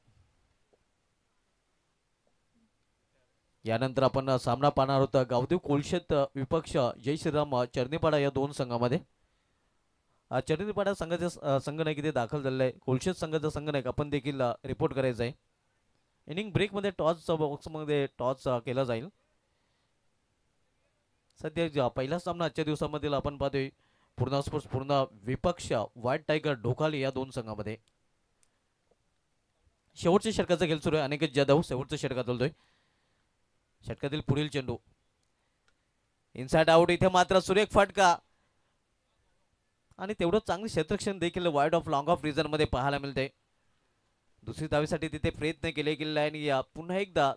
यानंतर आपण सामना पाहणार होता गावदेव कोलशेत विपक्ष जय श्रीराम चरणीपाडा या दोन संघामध्ये. चरणीपाडा संघाचा संघ नाही किती दाखल झालेला आहे. कोलशेत संघाचा संघ नाही आपण देखील रिपोर्ट करायचा आहे. इनिंग ब्रेकमध्ये टॉस बॉक्समध्ये टॉस केला जाईल. सध्या पहिला सामना आजच्या दिवसामधील आपण पाहतोय पूर्णा स्पोर्ट्स पूर्णा विपक्ष व्हाईट टायगर ढोकाली या दोन संघामध्ये. शेवटच्या षटकाचा खेळ सुरू आहे. अनिकेत जाधव शेवटच्या षटकात बोलतोय. षटकातील पुढील चेंडू इनसाइड आउट. इथे मात्र सुरेख फटका आणि तेवढं चांगलं क्षेत्ररक्षण देखील wide of long of reason मध्ये पाहायला मिळते. दुसरी धावेसाठी तिथे प्रयत्न केले गेलेला आहे आणि पुन्हा एकदा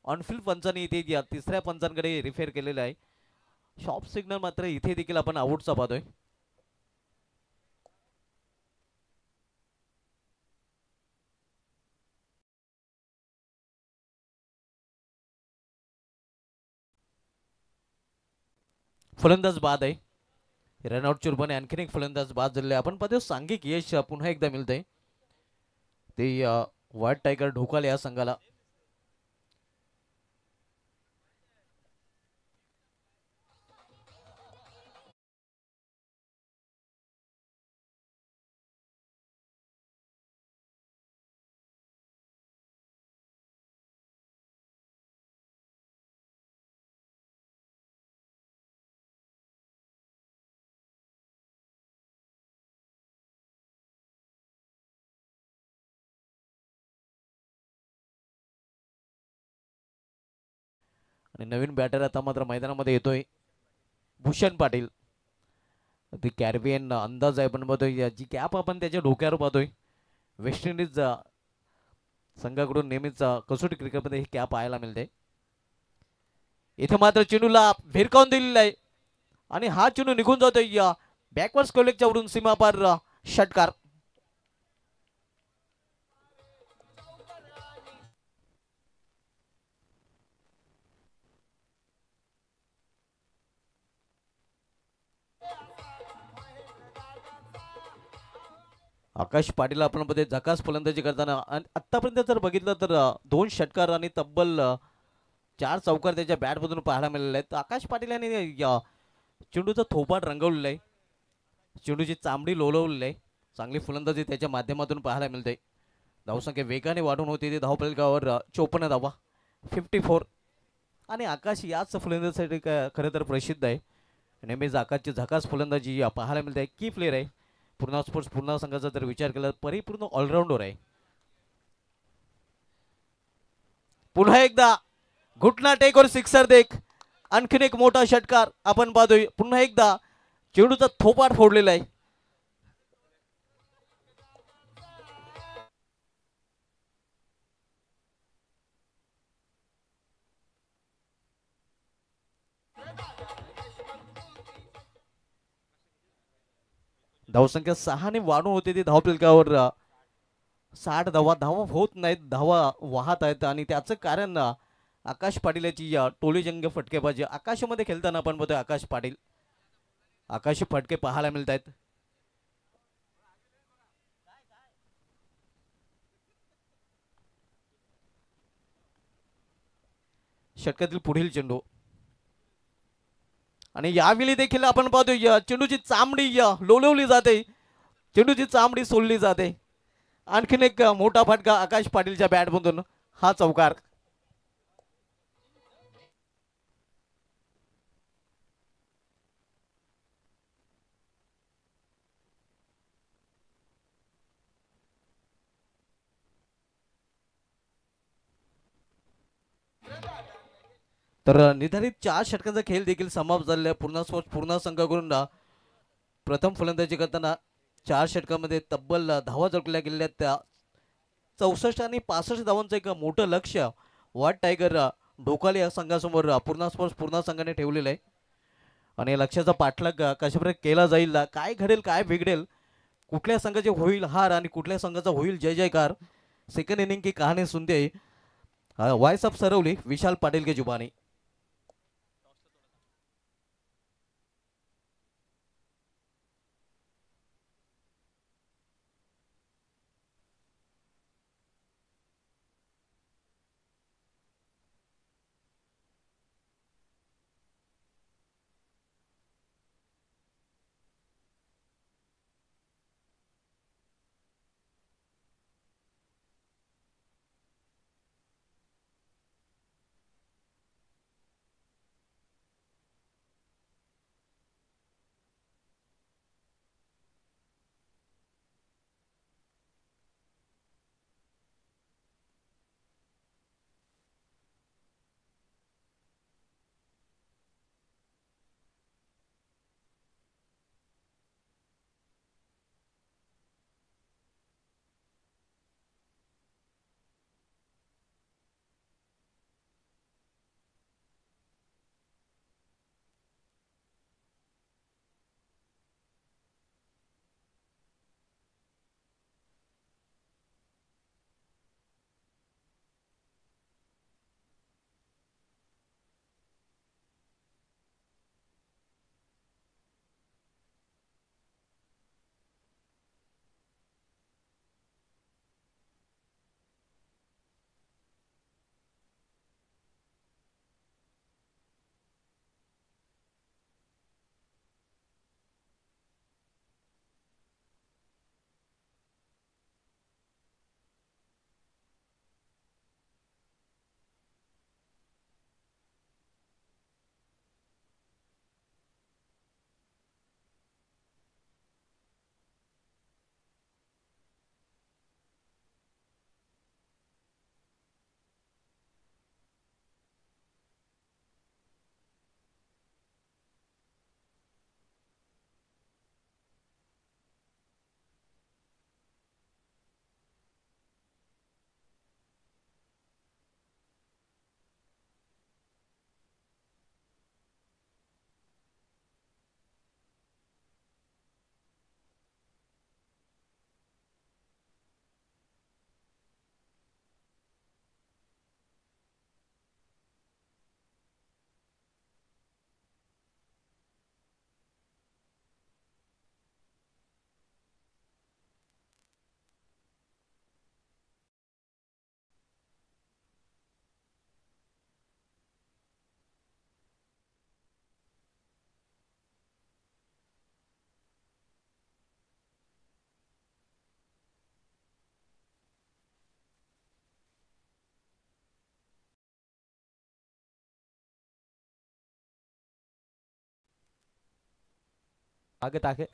ऑनफिल्ड पंचाने इथे तिसऱ्या पंचांकडे रिफेअर केलेला आहे. शॉप सिग्नल मात्र इथे देखील आपण आउटचा पाहतोय. फलंदाज बाद आहे. रनआउटच्या रूपाने आणखीन एक फलंदाज बाद झालेले आपण पाहतो. सांघिक यश पुन्हा एकदा मिळतंय ते व्हाईट टायगर ढोकाले या संघाला. आणि नवीन बॅटर आता मात्र मैदानामध्ये येतोय भूषण पाटील. ती कॅरिबियन अंदाज आहे पण बघतोय जी कॅप आपण त्याच्या डोक्यावर पाहतोय. वेस्ट इंडिज संघाकडून नेहमीच कसोटी क्रिकेटमध्ये ही कॅप पाहायला मिळते. इथे मात्र चेंडूला भिरकावून दिलेला आहे आणि हा चेंडू निघून जातोय बॅकवर्ड कोलेकच्या वरून सीमापार षटकार. आकाश पाटील आपण मध्ये झकास फलंदाजी करताना आतापर्यंत जर बघितलं तर 2 षटकार आणि तब्बल 4 चौकार त्याच्या बॅटमधून पाहायला मिळाले आहेत. आकाश पाटील यांनी चेंडूचा थोपाट रंगवलेला आहे. चेंडूची चामडी लोलवलेली आहे. चांगली फलंदाजी त्याच्या माध्यमातून पाहायला मिळते. धावसंख्या वेगाने वाढून होती. ते धावफलकावर 54 धावा 54. आणि आकाश याच फलंदाजीसाठी खरं तर प्रसिद्ध आहे. नेहमीच आकाशची झकास फलंदाजी पाहायला मिळते. की प्लेयर आहे. पूर्णा स्पोर्ट्स पूर्णा संघाचा जर विचार केला परिपूर्ण ऑलराऊंडर आहे. पुन्हा एकदा घुटना टेक और सिक्सर देख आणखीन एक मोठा षटकार आपण पाहतोय पुन्हा एकदा चेंडूचा थोपाट फोडलेला आहे. धावसंख्या 6 वाढून होते ती धावफलकावर 60 धावा धावा होत नाहीत, धावा वाहत आहेत आणि त्याचं कारण आकाश पाटील याची टोलीजंग फटकेबाजी. आकाशामध्ये खेळताना आपण बघतोय आकाशी फटके पाहायला मिळत आहेत. षटकातील पुढील चेंडू आणि यावेळी देखील आपण पाहतोय चेंडूची चामडी लोळवली जाते, चेंडूची चामडी सोडली जाते. आणखीन एक मोठा फटका आकाश पाटीलच्या बॅटमधून, हा चौकार. तर निर्धारित 4 षटकांचा खेळ देखील समाप्त झालेला आहे. पूर्ण संघाकडून प्रथम फलंदाजी करताना 4 षटकांमध्ये तब्बल धावा जोडल्या गेलेल्या त्या 64 आणि 65 धावांचं एक मोठं लक्ष्य व्हाईट टायगर ढोकाले या संघासमोर पूर्ण संघाने ठेवलेलं आहे. आणि या लक्ष्याचा पाठलाग कशाप्रकारे केला जाईल, काय घडेल काय बिघडेल, कुठल्या संघाचे होईल हार आणि कुठल्या संघाचा होईल जय जयकार, सेकंड इनिंग की कहाणी सुनते वॉइस ऑफ सरवली विशाल पाटील के जुबानी. स्वागत आहे.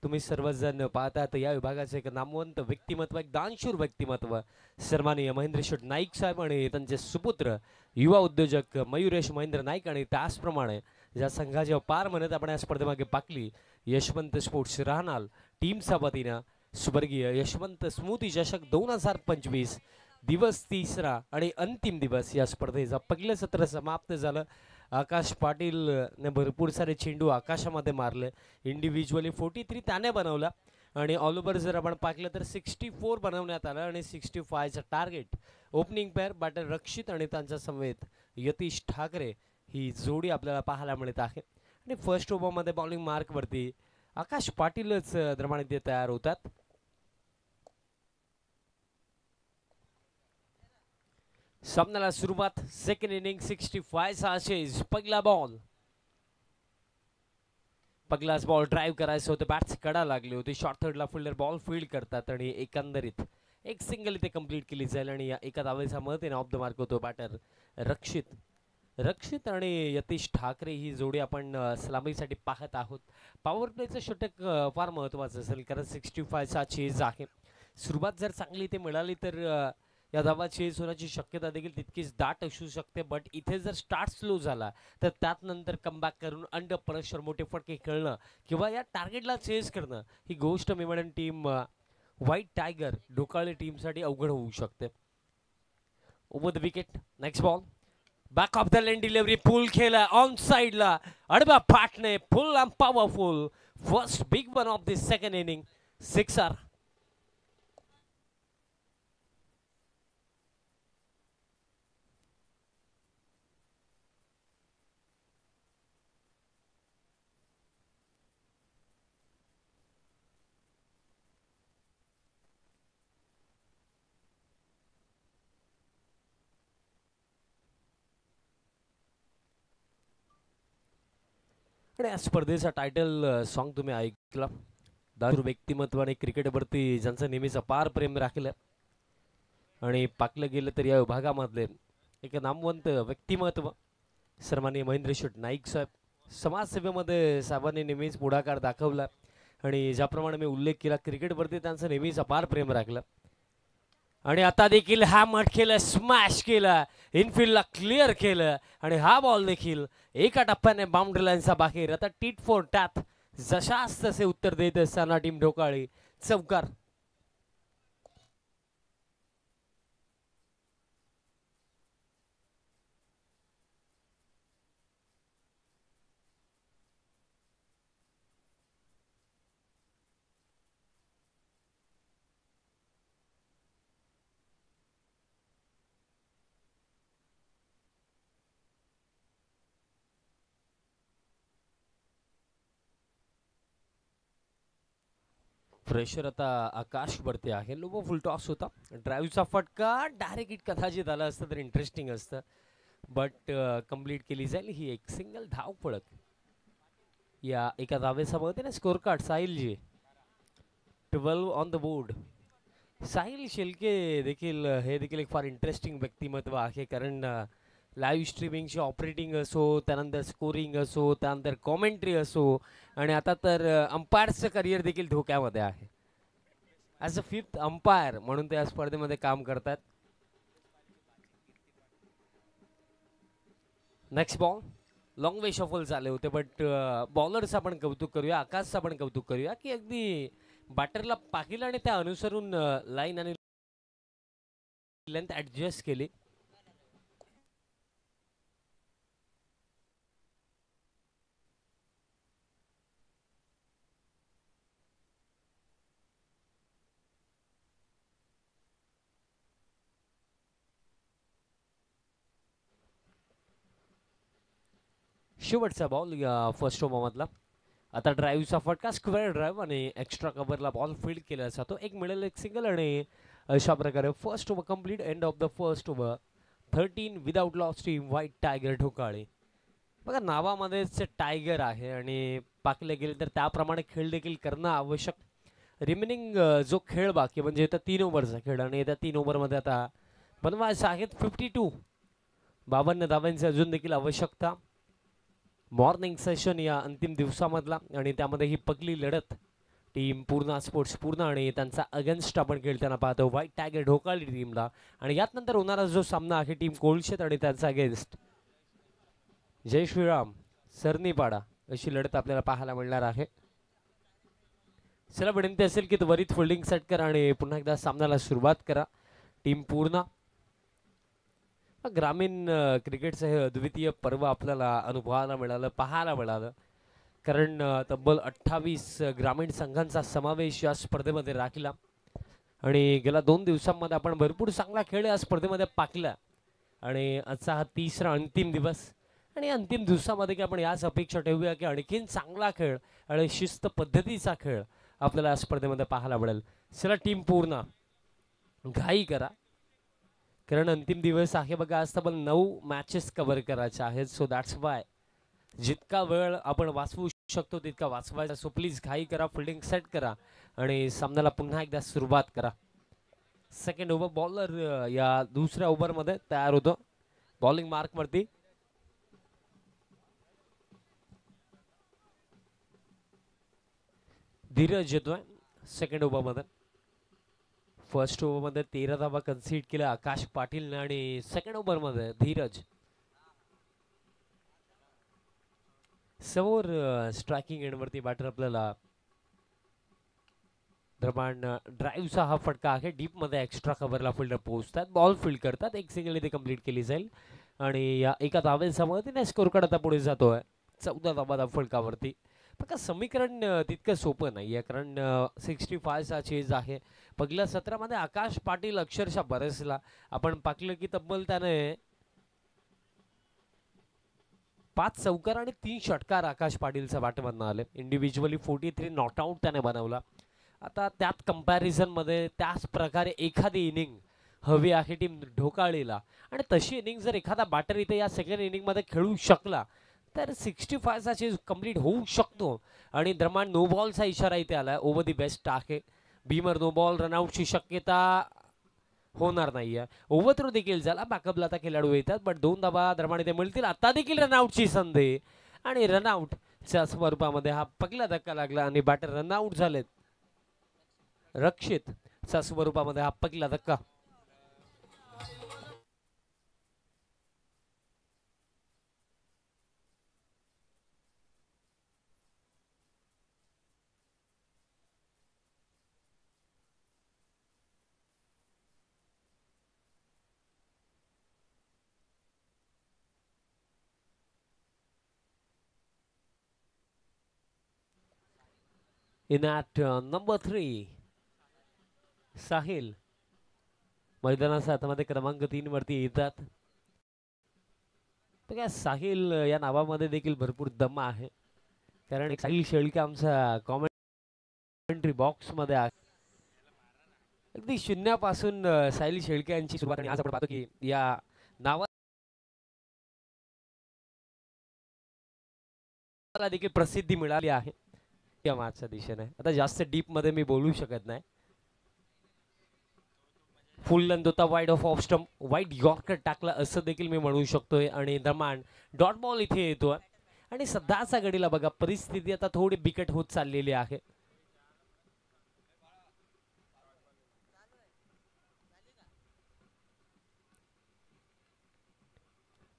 तुम्ही सर्वजण पाहतात या विभागाचे एक नामवंत व्यक्तिमत्व, एक दानशूर व्यक्तिमत्व सन्माननीय महेंद्र शेठ नाईक साहेब आणि त्यांचे सुपुत्र युवा उद्योजक मयुरेश महेंद्र नाईक. आणि त्याचप्रमाणे ज्या संघाचे पार म्हणत आपण या स्पर्धेमागे पाकली यशवंत स्पोर्ट्स राहणार टीमच्या वतीनं स्वर्गीय यशवंत स्मृती चषक 2025 दिवस तिसरा आणि अंतिम दिवस या स्पर्धेचा पहिलं सत्र समाप्त झालं. आकाश पाटील ने भरपूर सारे चेंडू आकाशामध्ये मारले. इंडिव्हिज्युअली 43 त्याने बनवला आणि ऑल ओव्हर जर आपण पाहिलं तर 64 बनवण्यात आलं आणि 65चं टार्गेट. ओपनिंग पेअर बॅटर रक्षित आणि त्यांच्या समवेत यतीश ठाकरे ही जोडी आपल्याला पाहायला मिळत आहे. आणि फर्स्ट ओव्हरमध्ये बॉलिंग मार्कवरती आकाश पाटीलच द्रमाने तयार होतात. सामन्याला सुरुवात. सेकंड इनिंग 65चा चेज. पहिला बॉल. पहिलाच बॉल ड्राईव्ह करायचं होतं. बॅट्स कडा लागली होती. शॉर्ट थर्डला फिल्डर बॉल फील्ड करतात आणि एकंदरीत एक सिंगल इथे कंप्लीट केली जाईल आणि एका धावेचा मदतीने ऑफ द मार्क होतो बॅटर रक्षित आणि यतीश ठाकरे ही जोडी आपण सलामीसाठी पाहत आहोत. पॉवर प्लेचं षटक फार महत्त्वाचं असेल कारण 65चा चेज आहे. सुरुवात जर चांगली इथे मिळाली तर या धावा चेज होण्याची शक्यता देखील तितकीच दाट असू शकते. बट इथे जर स्टार्ट स्लो झाला तर त्यात नंतर कमबॅक करून अंडर प्रेशर मोठे फटके खेळणं किंवा या टार्गेटला चेज करणं ही गोष्ट मी म्हणेन टीम व्हाईट टायगर ढोकाळे टीमसाठी अवघड होऊ शकते. Over the wicket. Next ball. Back of the lane delivery. Pull खेळला ऑन साइडला. अडबा फाटणे. Full and powerful. First big one of the second inning. Sixer. आणि या स्पर्धेचा टायटल सॉन्ग तुम्ही ऐकला. दारू व्यक्तिमत्वाने क्रिकेटवरती ज्यांचं नेहमीच अपार प्रेम राखलं आणि पाकलं गेलं तर या विभागामधले एक नामवंत व्यक्तिमत्व सन्माननीय महेंद्र शेठ नाईक साहेब. समाजसेवेमध्ये साहेबांनी नेहमीच पुढाकार दाखवला आणि ज्याप्रमाणे मी उल्लेख केला क्रिकेटवरती त्यांचं नेहमीच अपार प्रेम राखलं. आणि आता देखील हा मट केलं. स्मॅश केला. इनफिल्डला क्लिअर केलं आणि हा बॉल देखील एका टप्प्याने बाउंड्री लाईनचा बाहेर. आता टीट फॉर टॅप जशास तसे उत्तर देत असताना टीम ढोकाळे चौकार. प्रेशर आता आकाश वरती आहे. लो फुल टॉस होता. ड्राईव्हचा फटका डायरेक्ट हिट कदाचित आला असतं तर इंटरेस्टिंग असतं. बट कंप्लीट केली जाईल ही एक सिंगल धाव फळक. या एका धावेचा मदतीने स्कोर कार्ड साहिलजी 12 on the board. Sahil Shelke देखील हे देखील एक फार इंटरेस्टिंग व्यक्तिमत्व आहे कारण लाईव्ह स्ट्रीमिंगची ऑपरेटिंग असो त्यानंतर स्कोरिंग असो त्यानंतर कॉमेंट्री असो आणि आता तर अंपायरचं करिअर देखील धोक्यामध्ये आहे. ॲज अ 5th अंपायर म्हणून ते या स्पर्धेमध्ये काम करतात. Next ball. लॉंग वे शफल झाले होते बट बॉलरचं आपण कौतुक करूया. आकाशचं आपण कौतुक करूया की अगदी बॅटरला पाहिलं आणि त्या अनुसरून लाईन आणि लेंथ ॲडजस्ट केली. शेवटचा बॉल या फर्स्ट ओव्हरमधला. आता ड्राईव्हचा फटका स्क्वेअर ड्राईव्ह आणि एक्स्ट्रा कव्हरला बॉल फील्ड केला जातो. एक मिळेल एक सिंगल आणि अशा प्रकारे first over complete. End of the first over. 13 without loss team white tiger Dhokale. बघा नावामध्येच टायगर आहे आणि पाकले गेले तर त्याप्रमाणे खेळ देखील करणं आवश्यक. रिमेनिंग जो खेळ बाकी म्हणजे येत्या 3 ओव्हरचा खेळ आणि येत्या 3 ओव्हरमध्ये आता बनवायचं आहेत 52. 52 धावांची अजून देखील आवश्यकता. मॉर्निंग सेशन या अंतिम दिवसामधला आणि त्यामध्ये ही पहिली लढत टीम पूर्णा स्पोर्ट्स पूर्णा आणि त्यांचा अगेन्स्ट आपण खेळताना पाहतो व्हाईट टायगर ढोकाळी टीमला. आणि यात नंतर होणारा जो सामना आहे टीम कोळशेत आणि त्यांचा अगेन्स्ट जय श्रीराम सरनीपाडा अशी लढत आपल्याला पाहायला मिळणार आहे. चला विनंती असेल की त्वरित फिल्डिंग सेट करा आणि पुन्हा एकदा सामन्याला सुरुवात करा. टीम पूर्णा ग्रामीण क्रिकेटचं हे अद्वितीय पर्व आपल्याला अनुभवायला मिळालं, पाहायला मिळालं. कारण तब्बल 28 ग्रामीण संघांचा समावेश या स्पर्धेमध्ये राखला आणि गेल्या 2 दिवसांमध्ये आपण भरपूर चांगला खेळ या स्पर्धेमध्ये पाकला. आणि आजचा हा 3रा अंतिम दिवस आणि अंतिम दिवसामध्ये की आपण याच अपेक्षा ठेवूया की आणखीन चांगला खेळ आणि शिस्त पद्धतीचा खेळ आपल्याला या स्पर्धेमध्ये पाहायला मिळेल. चला टीम पूर्ण घाई करा, कारण अंतिम दिवस आहे बघा. आज तब्बल 9 मॅचेस कव्हर करायच्या आहेत. सो दॅट्स वाय जितका वेळ आपण वाचवू शकतो तितका वाचवायचा. सो प्लीज घाई करा, फिल्डिंग सेट करा आणि सामन्याला पुन्हा एकदा सुरुवात करा. सेकंड ओव्हर बॉलर या दुसऱ्या ओव्हरमध्ये तयार होतो बॉलिंग मार्कवरती. धीरज येतोय सेकंड ओव्हरमध्ये. फर्स्ट ओव्हरमध्ये 13 धावा कन्सीड केल्या आकाश पाटीलने आणि सेकंड ओव्हरमध्ये धीरज. समोर स्ट्रायकिंग एंडवरती बॅटर आपल्याला दरम्यान ड्राईव्हचा हा फटका आहे. डीपमध्ये एक्स्ट्रा कव्हरला फिल्डर पोहोचतात, बॉल फील्ड करतात, एक सिंगल इथे कंप्लीट केली जाईल आणि या एका धावेच्या मदतीने स्कोर कडे आता पुढे जातोय 14 धावा फलकावरती. बघा समीकरण तितकं सोपं नाही आहे, कारण 65चा चेज आहे. पहिल्या सत्रामध्ये आकाश पाटील अक्षरशः बरसला. आपण पाहिलं की तब्बल त्याने 5 चौकार आणि 3 षटकार आकाश पाटीलच्या बॅटमधनं आले. इंडिव्हिज्युअली 43 नॉट आउट त्याने बनवला. आता त्यात कंपॅरिझनमध्ये त्याच प्रकारे एखादी इनिंग हवी आहे टीम ढोकाळीला आणि तशी इनिंग जर एखादा बॅटर इथे या सेकंड इनिंगमध्ये खेळू शकला तर 65चा चेज कंप्लीट होऊ शकतो. आणि दरम्यान नो बॉलचा इशारा इथे आला. ओव्हर दी बेस्ट आहे. बीमर नो बॉल रनआउटची शक्यता होणार नाहीये. ओव्हर थ्रो देखील झाला. बॅकअपला आता खेळाडू येतात, बट 2 धावा दरम्यान इथे मिळतील. आता देखील रनआउटची संधी आणि रनआउटच्या स्वरूपामध्ये हा पहिला धक्का लागला आणि बॅटर रनआउट झालेत. रक्षितच्या स्वरूपामध्ये हा पहिला धक्का. In at number 3 साहिल मैदानाच्या हातामध्ये क्रमांक 3 वरती येतात. तर काय साहिल या नावामध्ये देखील भरपूर दम आहे, कारण एक साहिल शेळके आमचा कॉमेंट्री बॉक्स मध्ये आहे. अगदी शून्यापासून साहिल शेळके यांची सुरुवात आणि आज आपण पाहतो की या नावाला देखील प्रसिद्धी मिळाली आहे या मॅचच्या दिशेने. आता जास्त डीप मध्ये मी बोलू शकत नाही. फुल लेंथ होता wide off stump, wide yorker टाकला असं देखील मी म्हणू शकतोय. आणि दरम्यान डॉट बॉल इथे येतोय आणि सध्याच्या घडीला बघा परिस्थिती आता थोडी बिकट होत चाललेली आहे.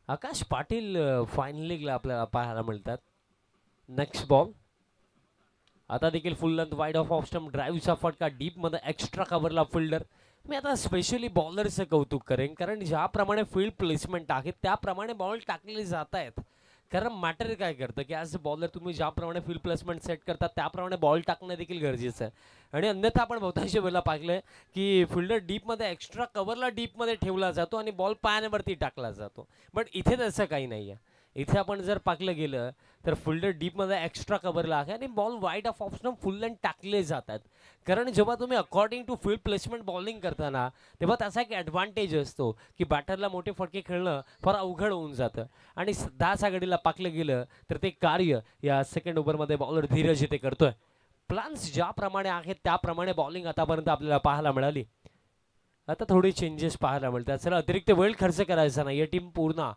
आकाश पाटील फायनली आपल्याला पाहायला मिळतात. नेक्स्ट बॉल आता देखील full length wide off stump, ड्राईव्हचा फटका, डीप मध्ये एक्स्ट्रा कव्हरला फिल्डर. मी आता स्पेशली बॉलरचं कौतुक करेन, कारण ज्याप्रमाणे फील्ड प्लेसमेंट आहे त्याप्रमाणे बॉल टाकले जात आहेत. कारण मॅटर काय करतं की ॲज अ बॉलर तुम्ही ज्याप्रमाणे फील्ड प्लेसमेंट सेट करता त्याप्रमाणे बॉल टाकणं देखील गरजेचं आहे. आणि अन्यथा आपण बहुतांश वेळेला पाहिलं की फिल्डर डीपमध्ये एक्स्ट्रा कव्हरला डीपमध्ये ठेवला जातो आणि बॉल पायावरती टाकला जातो. बट इथे तसं काही नाही आहे. इथे आपण जर पाकलं गेलं तर फिल्डर डीपमध्ये एक्स्ट्रा कव्हरला आहे आणि ball wide off stump full length टाकले जातात. कारण जेव्हा तुम्ही according to field placement bowling करताना तेव्हा त्याचा एक ॲडव्हान्टेज असतो की बॅटरला मोठे फटके खेळणं फार अवघड होऊन जातं. आणि 10 घडीला पाकलं गेलं तर ते कार्य या सेकंड ओव्हरमध्ये बॉलर धीरज इथे करतोय. प्लॅन्स ज्याप्रमाणे आहेत त्याप्रमाणे बॉलिंग आतापर्यंत आपल्याला पाहायला मिळाली. आता थोडे चेंजेस पाहायला मिळतात. चला अतिरिक्त वेळ खर्च करायचा नाही. टीम पूर्ण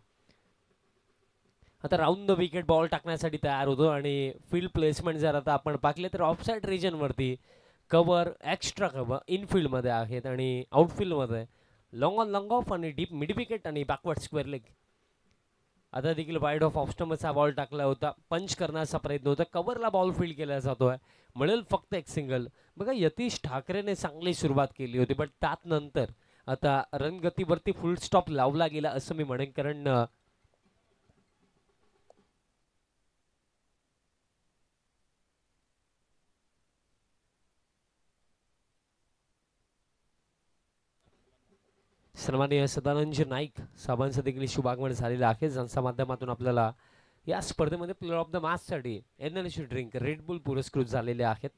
आता राऊंड द विकेट बॉल टाकण्यासाठी तयार होतो आणि फील्ड प्लेसमेंट जर आता आपण पाहिले तर ऑफसाईड रिजनवरती कव्हर एक्स्ट्रा कव्हर इनफिल्डमध्ये आहेत आणि आउटफिल्डमध्ये लॉंग ऑन लॉंग ऑफ आणि डीप मिड विकेट आणि बॅकवर्ड स्क्वेअर लेग. आता देखील वाईड ऑफ ऑफस्टमचा बॉल टाकला होता, पंच करण्याचा प्रयत्न होता, कव्हरला बॉल फील्ड केला जातोय, मिळेल फक्त एक सिंगल. बघा यतीश ठाकरेने चांगली सुरुवात केली होती, पण त्यात नंतर आता रणगतीवरती फुल स्टॉप लावला गेला असं मी म्हणेन. कारण सन्माननीय सदानंद नाईक साहेबांचं देखील शुभागमन झालेलं आहे, ज्यांच्या माध्यमातून आपल्याला या स्पर्धेमध्ये प्लेअर ऑफ द मॅचसाठी एनर्जी ड्रिंक रेड बुल पुरस्कृत झालेले आहेत.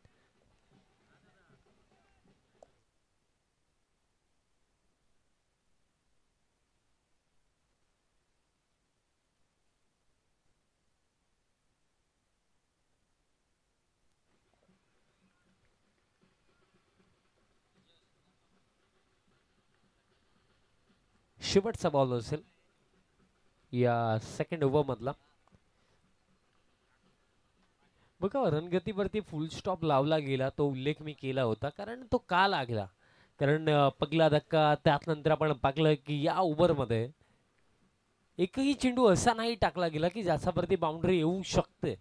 शेवटचा बॉल असेल या सेकंड ओव्हर मधला. बघा रणगतीवरती फुल स्टॉप लावला गेला, तो उल्लेख मी केला होता. कारण तो का लागला, कारण पहिला धक्का, त्यानंतर आपण पाहिलं की या ओव्हरमध्ये एकही चेंडू असा नाही टाकला गेला की ज्याच्यावरती बाउंड्री येऊ शकते.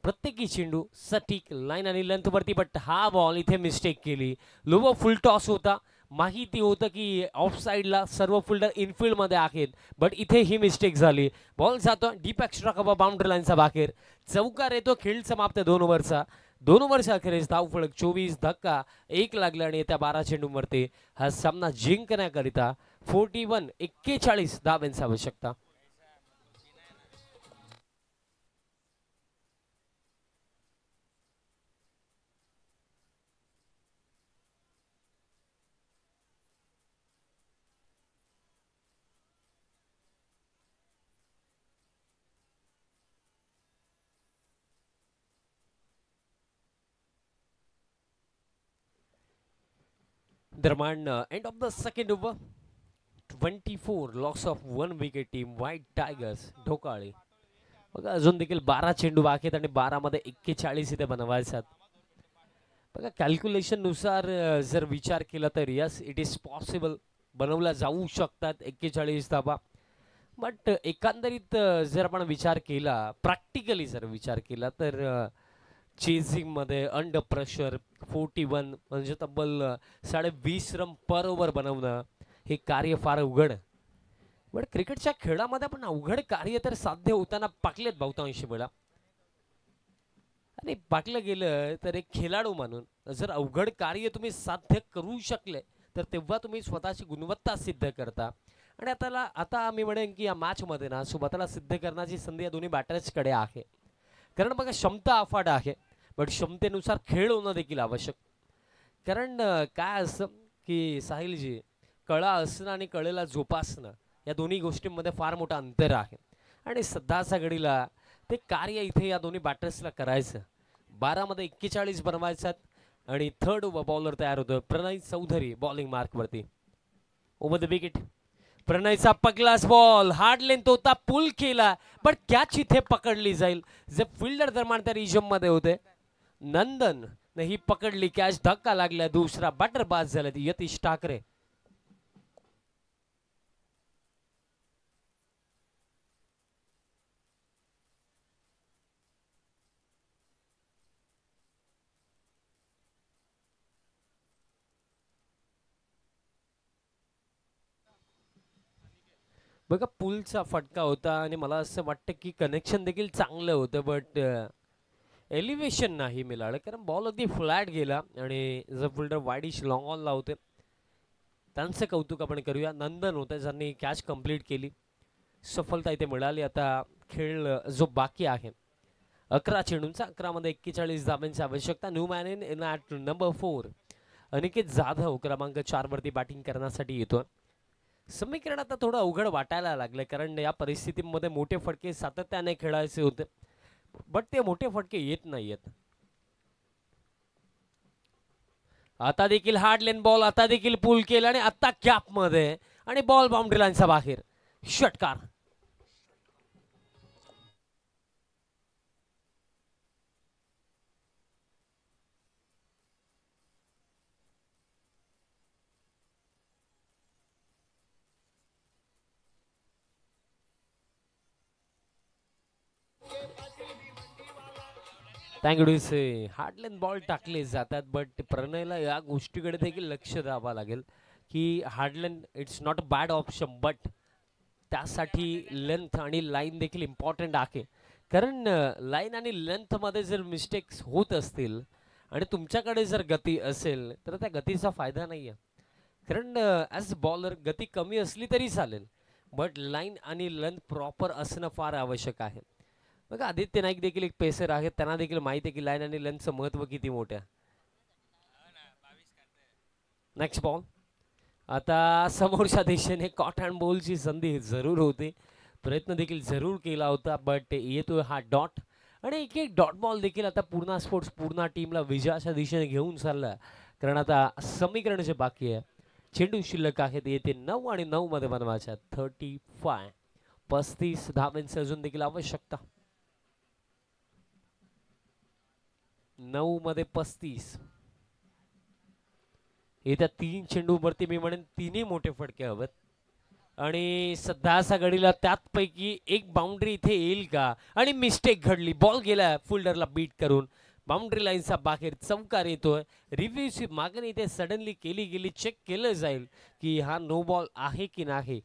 प्रत्येकी चेंडू सटीक लाईन आणि लेंथ वरती, बट हा बॉल इथे मिस्टेक केली. लोवर फुल टॉस होता, माहिती होतं की ऑफ साईडला सर्व फिल्डर इनफिल्ड मध्ये आहेत, बट इथे ही मिस्टेक झाली. बॉल जातो डीप एक्स्ट्रा कव्हर बाउंड्री लाईनचा बाहेर, चौकार येतो. खेळ समाप्त 2 ओव्हरचा. 2 ओव्हरच्या अखेरीस धाव फलक 24, धक्का 1 लागला आणि त्या 12 चेंडूंवरती हा सामना जिंकण्याकरिता 41 धावांची आवश्यकता. दरम्यान end of the second over 24 loss of 1 wicket team white tigers Dhokale. बघा अजून देखील 12 चेंडू बाकी आहेत आणि 12 मध्ये 41 इथे बनवायच्यात. बघा कॅल्क्युलेशन नुसार जर विचार केला तर यस इट इज पॉसिबल, बनवल्या जाऊ शकतात 41 धावा. बट एकंदरीत जर आपण विचार केला, प्रॅक्टिकली जर विचार केला तर चेझिंग मध्ये अंडर प्रेशर 41 म्हणजे तब्बल 20.5 रन पर ओव्हर बनवणं हे कार्य फार अवघड. बट क्रिकेटच्या खेळामध्ये आपण अवघड कार्य तर साध्य होताना पाकलेत बहुतांश वेळा. आणि पाकलं गेलं तर एक खेळाडू म्हणून जर अवघड कार्य तुम्ही साध्य करू शकले तर तेव्हा तुम्ही स्वतःची गुणवत्ता सिद्ध करता. आणि आता मी म्हणेन की या मॅच मध्ये ना स्वतःला सिद्ध करण्याची संधी या दोन्ही बॅटर्सकडे आहे. कारण बघा क्षमता अफाट आहे, बट क्षमतेनुसार खेळ होणं देखील आवश्यक. कारण काय असं की साहिलजी, कळा असणं आणि कळेला जोपासणं या दोन्ही गोष्टींमध्ये फार मोठं अंतर आहे. आणि सध्याच्या घडीला ते कार्य इथे या दोन्ही बॅटर्सला करायचं. 12 मध्ये 41 बनवायच्यात आणि थर्ड ओव्हर बॉलर तयार होतो प्रणय चौधरी बॉलिंग मार्कवरती. ओव्हर द विकेट प्रणयचा पगलास बॉल हार्ड लेंथ होता, पुल केला, बट कॅच इथे पकडली जाईल. जे फिल्डर दरम्यान त्या रिजम मध्ये होते नंदन ही पकडली कॅच, धक्का लागला, दुसरा बॅटर बाद झाला यतीश ठाकरे. बघा पुलचा फटका होता आणि मला असं वाटतं की कनेक्शन देखील चांगलं होतं, बट एलिव्हेशन नाही मिळालं. कारण बॉल अगदी फ्लॅट गेला आणि जर फिल्डर वाईडिश लॉंग ऑन लावते त्यांचं कौतुक आपण करूया. नंदन होतं ज्यांनी कॅच कंप्लीट केली, सफलता इथे मिळाली. आता खेळ जो बाकी आहे 11 चेंडूंचा, 11 मध्ये 41 धावांची आवश्यकता. New man in at number 4 Aniket Jadhav क्रमांक 4 वरती बॅटिंग करण्यासाठी येतो. समीकरण आता थोडं अवघड वाटायला लागलं, कारण या परिस्थितीमध्ये मोठे फटके सातत्याने खेळायचे होते, बट ते मोठे फटके येत नाहीयेत. आता देखील हार्ड लेन बॉल, आता देखील पुल केला आणि आता कॅप मध्ये आणि बॉल बाउंड्री लाईनच्या बाहेर. षटकार थँक्यू डीसी. हार्डलाईन बॉल टाकले जातात बट प्रणयला या गोष्टीकडे देखील लक्ष द्यावं लागेल की hardline it's not a bad option but त्यासाठी लेंथ आणि लाईन देखील इम्पॉर्टंट आहे. कारण लाईन आणि लेंथमध्ये जर मिस्टेक्स होत असतील आणि तुमच्याकडे जर गती असेल तर त्या गतीचा फायदा नाही आहे. कारण ॲज बॉलर गती कमी असली तरी चालेल बट लाईन आणि लेंथ प्रॉपर असणं फार आवश्यक आहे. बघा आदित्य नाईक देखील एक पेसर आहेत, त्यांना देखील माहिती आहे की लाईन आणि लेंथचं महत्त्व किती मोठं आहे. Next ball. आता समोरच्या दिशेने कॉट अँड बॉलची संधी जरूर होती, प्रयत्न देखील जरूर केला होता बट येतोय हा डॉट आणि एक एक डॉट बॉल देखील आता पूर्णा स्पोर्ट्स पूर्णा टीमला विजयाच्या दिशेने घेऊन चालला. कारण आता समीकरण जे बाकी आहे, चेंडू शिल्लक आहेत, येते 9 आणि 9 मध्ये बनवायच्या 35. 35 धावांची अजून देखील आवश्यकता. 9 मध्ये 35. येत्या 3 चेंडूवरती मी म्हणेन तिन्ही मोठे फटके हवेत आणि सध्याच्या घडीला त्यापैकी एक बाउंड्री इथे येईल का आणि मिस्टेक घडली, बॉल गेला फुल्डरला बीट करून बाउंड्री लाईनचा बाहेर चौकार येतोय. रिव्ह्यूची मागणी इथे सडनली केली गेली, चेक केलं जाईल की हा नो बॉल आहे की नाही.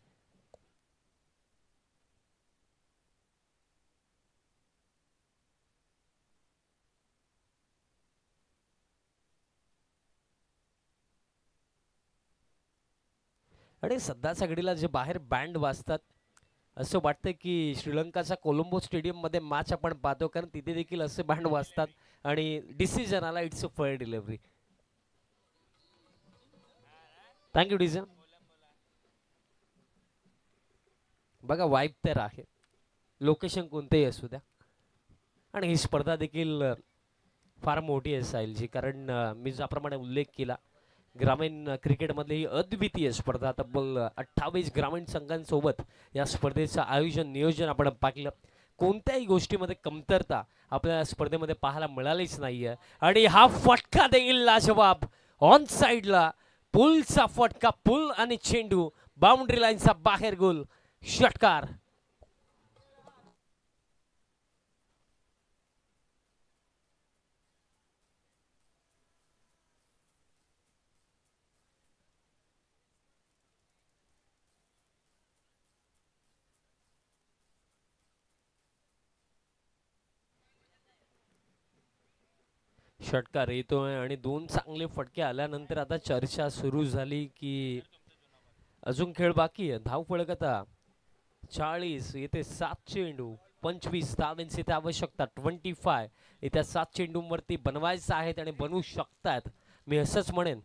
आणि सध्याच्या घडीला जे बाहेर बँड वाजतात असं वाटतं की श्रीलंकाच्या कोलंबो स्टेडियममध्ये मॅच आपण पाहतो, कारण तिथे देखील असे बँड वाजतात आणि डिसिजन आला it's a fair delivery. Thank you डिझन. बघा वाईप तर आहे, लोकेशन कोणतेही असू द्या आणि ही स्पर्धा देखील फार मोठी असायला जी, कारण मी ज्याप्रमाणे उल्लेख केला ग्रामीण क्रिकेटमधली ही अद्वितीय स्पर्धा, तब्बल 28 ग्रामीण संघांसोबत या स्पर्धेचं आयोजन नियोजन आपण पाहिलं. कोणत्याही गोष्टीमध्ये कमतरता आपल्याला स्पर्धेमध्ये पाहायला मिळालीच नाहीये आणि हा फटका देईल लाजवाब ऑन साइडला. पुलचा फटका, पुल आणि चेंडू बाउंड्री लाईनचा बाहेर गोल, षटकार. षटकार येतोय आणि 2 चांगले फटके आल्यानंतर आता चर्चा सुरू झाली की अजून खेळ बाकी आहे. धाव फळक आता 40, येते 7 चेंडू, 25 धावांची इथे आवश्यकता. 25 येत्या 7 चेंडूंवरती बनवायचं आहेत आणि बनवू शकतात, मी असंच म्हणेन.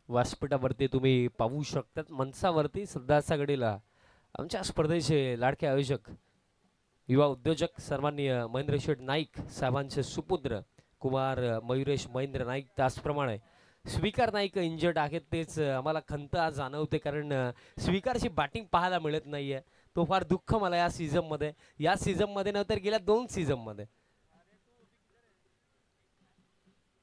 व्यासपीठावरती तुम्ही पाहू शकतात मंचावरती सध्याच्या घडीला आमच्या स्पर्धेचे लाडके आयोजक युवा उद्योजक सन्माननीय महेंद्र शेठ नाईक साहेबांचे सुपुत्र कुमार मयुरेश महेंद्र नाईक, त्याचप्रमाणे स्वीकार नाईक इंजर्ड आहेत. तेच आम्हाला खंत आज जाणवते, कारण स्वीकारची बॅटिंग पाहायला मिळत नाहीये. तो फार दुःख मला या सीझनमध्ये नंतर गेल्या 2 सीझनमध्ये.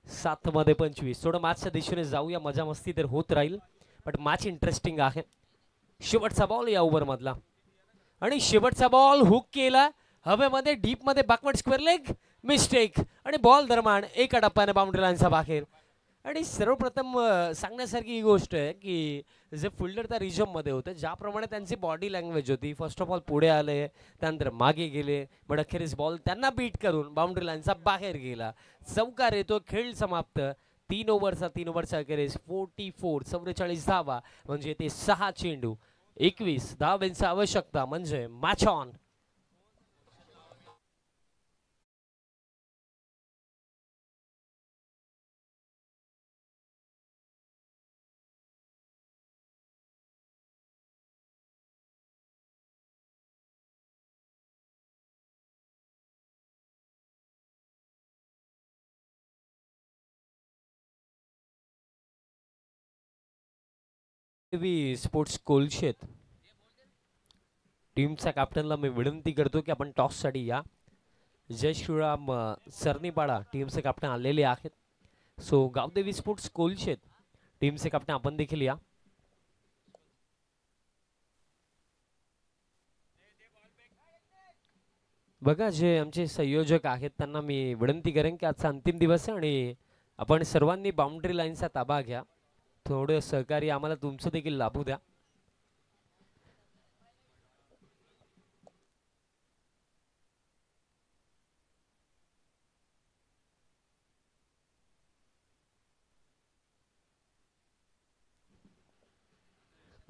7 मध्ये 25. थोडं मॅचच्या दिशेने जाऊया, मजा मस्ती तर होत राहील बट मॅच इंटरेस्टिंग आहे. शेवटचा बॉल या ओव्हर मधला आणि शेवटचा बॉल हुक केला हवेमध्ये, डीप मध्ये बॅकवर्ड स्क्वेअर लेग, मिस्टेक आणि बॉल दरम्यान एका टप्प्याने बाउंड्री लाईनचा बाहेर. आणि सर्वप्रथम सांगण्यासारखी ही गोष्ट आहे की जे फिल्डर त्या रिजममध्ये होते, ज्याप्रमाणे त्यांची बॉडी लँग्वेज होती, फर्स्ट ऑफ ऑल पुढे आले, त्यानंतर मागे गेले, बट अखेरीस बॉल त्यांना बीट करून बाउंड्री लाईनचा बाहेर गेला, चौकार येतो, खेळ समाप्त. 3 ओव्हरचा अखेरीस 44 धावा, म्हणजे ते 6 चेंडू 21 धावांची आवश्यकता, म्हणजे मॅच ऑन. स्पोर्ट्स कोलशेत टीमच्या कॅप्टनला मी विनंती करतो की आपण टॉससाठी या. जय श्रीराम सरनीपाडा टीमचे कॅप्टन आलेले आहेत. सो गावदेवी स्पोर्ट्स कोलशेत टीमचे कॅप्टन आपण देखील या. बघा जे आमचे संयोजक आहेत त्यांना मी विनंती करेन की आजचा अंतिम दिवस आहे आणि आपण सर्वांनी बाउंड्री लाईनचा ताबा घ्या. थोडं सहकार्य आम्हाला तुमचं देखील लाभू द्या.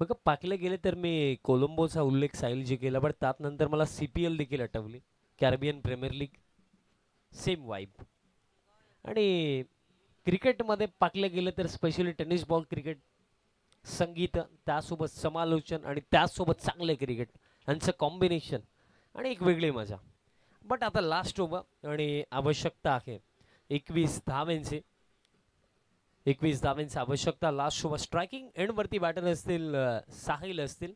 बघा पाकले गेले तर मी कोलंबोचा उल्लेख साहिल जी केला, बट त्यानंतर मला CPL देखील आठवली, Caribbean premier league, same vibe. आणि क्रिकेटमध्ये पाकले गेले तर स्पेशली टेनिस बॉल क्रिकेट, संगीत, त्यासोबत समालोचन आणि त्यासोबत चांगले क्रिकेट यांचं कॉम्बिनेशन आणि एक वेगळी मजा. बट आता लास्ट ओव्हर आणि आवश्यकता आहे 21 धावांची. 21 धावांची आवश्यकता. लास्ट ओव्हर स्ट्रायकिंग एंडवरती बॅटर असतील साहिल असतील.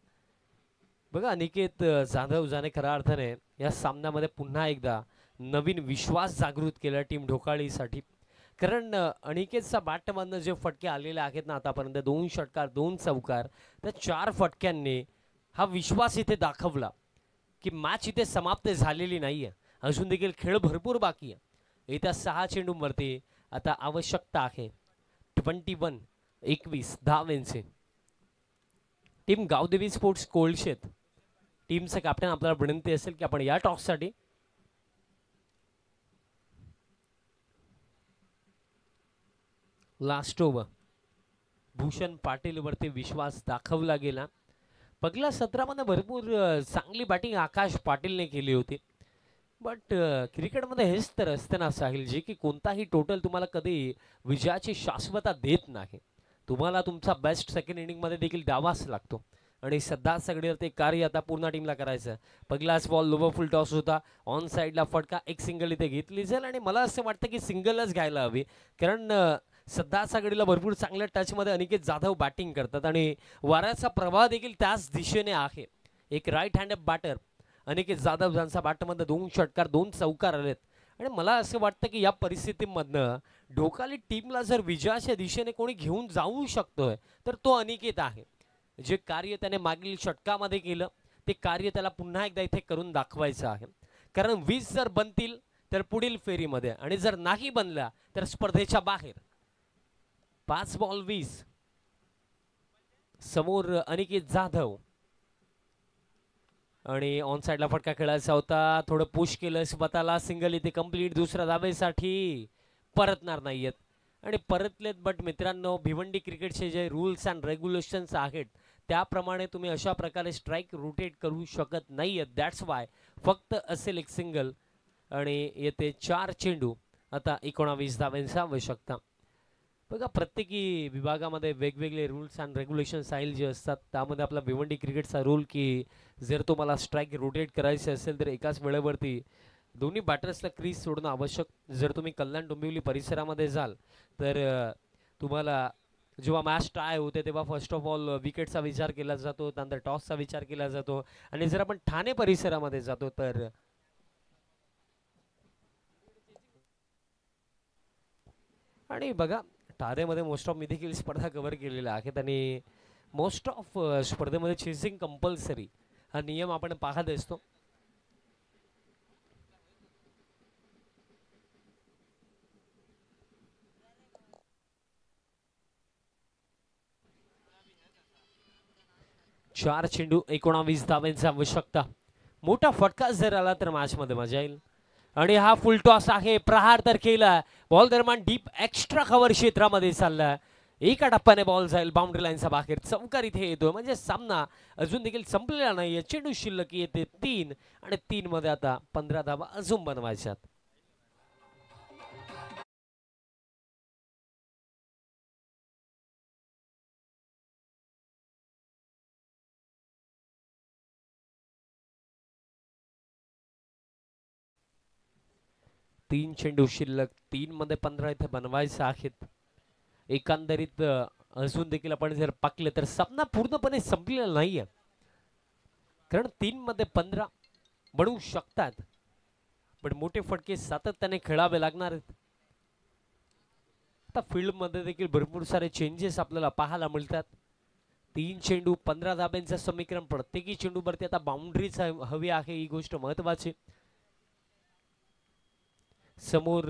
बघा अनिकेत जाधव ज्याने खऱ्या अर्थाने या सामन्यामध्ये पुन्हा एकदा नवीन विश्वास जागृत केला टीम ढोकाळीसाठी. कारण अनिकेतचा बॅटमधनं जे फटके आलेले आहेत ना आतापर्यंत, 2 षटकार 2 चौकार, त्या 4 फटक्यांनी हा विश्वास इथे दाखवला की मॅच इथे समाप्त झालेली नाही आहे, अजून देखील खेळ भरपूर बाकी आहे. येत्या 6 चेंडूंवरती आता आवश्यकता आहे 21 धावांचे. टीम गावदेवी स्पोर्ट्स कोलशेत टीमचं कॅप्टन आपल्याला विनंती असेल की आपण या टॉससाठी लास्ट ओव्हर भूषण पाटील वरती विश्वास दाखवला गेला. पहिल्या सत्रामध्ये भरपूर चांगली बॅटिंग आकाश पाटीलने केली होती. बट क्रिकेटमध्ये हेच तर असतं ना साहिलजी की कोणताही टोटल तुम्हाला कधी विजयाची शाश्वता देत नाही. तुम्हाला तुमचा बेस्ट सेकंड इनिंगमध्ये देखील द्यावाच लागतो आणि सध्या सगळे ते कार्य आता पूर्ण टीमला करायचं. पहिलाच बॉल लोवर फुल टॉस होता, ऑन साईडला फटका, एक सिंगल इथे घेतली जाईल आणि मला असं वाटतं की सिंगलच घ्यायला हवी. कारण सध्या सगळीला भरपूर चांगल्या टचमध्ये अनिकेत जाधव बॅटिंग करतात आणि वाऱ्याचा प्रवाह देखील त्याच दिशेने आहे. एक right hand batter Aniket Jadhav यांचा बॅटमध्ये 2 षटकार 2 चौकार आलेत आणि मला असं वाटतं की या परिस्थितीमधनं ढोकाली टीमला जर विजयाच्या दिशेने कोणी घेऊन जाऊ शकतोय तर तो अनिकेत आहे. जे कार्य त्याने मागील षटकामध्ये केलं ते कार्य त्याला पुन्हा एकदा इथे करून दाखवायचं आहे. कारण 20 जर बनतील तर पुढील फेरीमध्ये आणि जर नाही बनल्या तर स्पर्धेच्या बाहेर. 5 बॉल 20 समोर अनिकेत जाधव आणि ऑन साईडला फटका खेळायचा होता. थोडं पुश केलं स्वतःला, सिंगल इथे कंप्लीट. दुसऱ्या धावेसाठी परतणार नाहीयेत आणि परतलेत. बट मित्रांनो भिवंडी क्रिकेटचे जे रूल्स अँड रेग्युलेशन्स आहेत त्याप्रमाणे तुम्ही अशा प्रकारे स्ट्राईक रोटेट करू शकत नाही आहेत. दॅट्स वाय फक्त असेल एक सिंगल आणि येते 4 चेंडू. आता 19 धावांची आवश्यकता. बघा प्रत्येकी विभागामध्ये वेगवेगळे रूल्स अँड रेग्युलेशन साईल जे असतात. त्यामध्ये आपला भिवंडी क्रिकेटचा रूल की जर तुम्हाला स्ट्राईक रोटेट करायचे असेल तर एकाच वेळेवरती दोन्ही बॅटर्सला क्रीज सोडणं आवश्यक. जर तुम्ही कल्याण डोंबिवली परिसरामध्ये जाल तर तुम्हाला जेव्हा मॅच टाय होते तेव्हा फर्स्ट ऑफ ऑल विकेटचा विचार केला जातो, त्यानंतर टॉसचा विचार केला जातो आणि जर आपण ठाणे परिसरामध्ये जातो तर आणि बघा ठाणेमध्ये मोस्ट ऑफ मी देखील स्पर्धा कव्हर केलेल्या आहेत आणि मोस्ट ऑफ स्पर्धेमध्ये चेसिंग कंपल्सरी हा नियम आपण पाहत असतो. चार चेंडू 19 धावांची आवश्यकता. मोठा फटका जर आला तर मॅच मध्ये मजा येईल आणि हा फुल टॉस आहे. प्रहार तर केला, बॉल दरम्यान डीप एक्स्ट्रा कव्हर क्षेत्रामध्ये चालला. एका टप्प्याने बॉल जाईल बाउंड्री लाईनचा बाहेर. चौकार इथे येतो म्हणजे सामना अजून देखील संपलेला नाही. चेंडू शिल्लक येते 3 आणि 3 मध्ये आता 15 धावा अजून बनवायच्यात. तीन चेंडू शिल्लक, 3 मध्ये 15 इथे बनवायचे आहेत. एकंदरीत अजून देखील आपण जर पाकले तर सामना पूर्णपणे संपलेला नाहीये, कारण 3 मध्ये 15 बनवू शकतात पण मोठे फटके सातत्याने खेळावे लागणार आहेत. आता फील्डमध्ये देखील भरपूर सारे चेंजेस आपल्याला पाहायला मिळतात. 3 चेंडू 15 धाब्यांचं समीकरण, प्रत्येकी चेंडूवरती आता बाउंड्रीज हवी आहे, ही गोष्ट महत्वाची. समोर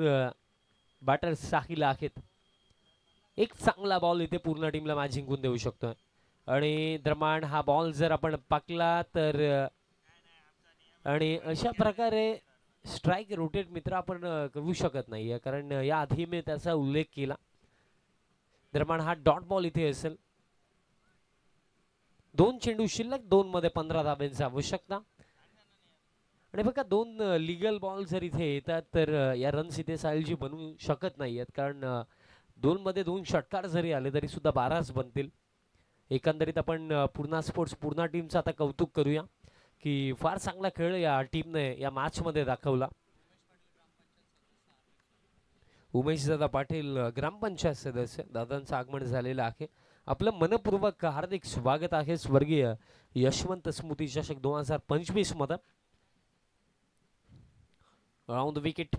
बॅटर साहिल आहेत. एक चांगला बॉल इथे पूर्ण टीमला मॅच जिंकून देऊ शकतोय. आणि दरम्यान हा बॉल जर आपण पाकला तर आणि अशा प्रकारे स्ट्राईक रोटेट मित्र आपण करू शकत नाहीये, कारण या आधी मी त्याचा उल्लेख केला. दरम्यान हा डॉट बॉल इथे असेल. 2 चेंडू शिल्लक, 2 मध्ये 15 धाब्यांची आवश्यकता. आणि बघा 2 लिगल बॉल जर इथे येतात तर या रन्स इथे साहिलजी बनवू शकत नाहीयेत, कारण 2 मध्ये 2 षटकार जरी आले तरी सुद्धा 12च बनतील. एकंदरीत आपण पूर्णा स्पोर्ट्स पूर्णा टीमचं आता कौतुक करूया की फार चांगला खेळ या टीमने या मॅच मध्ये दाखवला. उमेश दादा पाटील ग्रामपंचायत सदस्य, दादांचं आगमन झालेलं आहे. आपलं मनपूर्वक हार्दिक स्वागत आहे स्वर्गीय यशवंत स्मृती चषक 2025 मध्ये. राऊंड विकेट,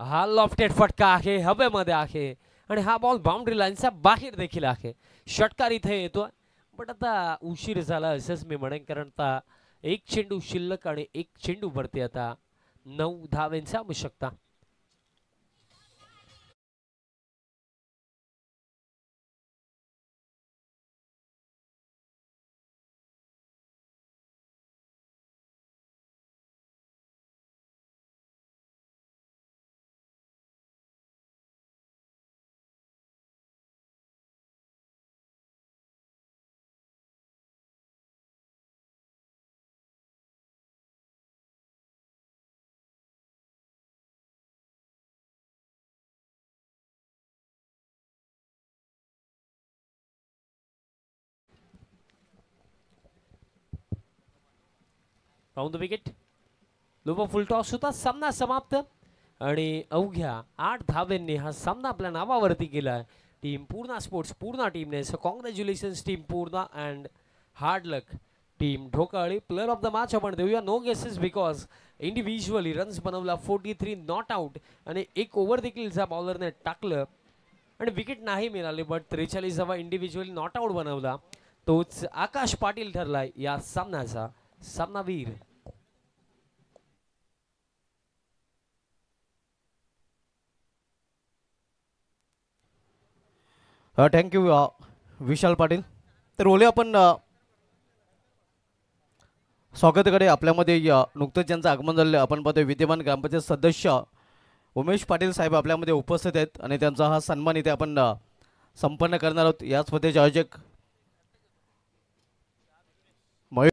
हा लॉफ्टेड फटका आहे, हवेमध्ये आहे आणि हा बॉल बाउंड्री लाईनच्या बाहेर देखील आहे. षटकार इथे येतो, पण आता उशीर झाला असंच मी म्हणेन, कारण आता 1 चेंडू शिल्लक आणि 1 चेंडू वरती आता 9 धाव्यांची आवश्यकता. राऊंड विकेट, लोबो फुल टॉस होता, सामना समाप्त. आणि अवघ्या 8 धाब्यांनी हा सामना आपल्या नावावरती केला. टीम पूर्णा स्पोर्ट्स पूर्णा टीमने, so congratulations team Purna and hard luck team Dhokali. Player of the match आपण देऊया. No guesses because individually runs बनवला 43, नॉट आउट, आणि 1 ओव्हर देखील ज्या बॉलरने टाकलं आणि विकेट नाही मिळाली, बट 43 इंडिव्हिज्युअली नॉट आउट बनवला तोच आकाश पाटील ठरलाय या सामन्याचा सामनावीर. थँक्यू विशाल पाटील. तर ओले आपण स्वागताकडे आपल्यामध्ये नुकतंच ज्यांचं आगमन झालेलं आपण पाहतोय विद्यमान ग्रामपंचायत सदस्य उमेश पाटील साहेब आपल्यामध्ये उपस्थित आहेत आणि त्यांचा हा सन्मान इथे आपण संपन्न करणार आहोत. या स्पर्धेचे आयोजक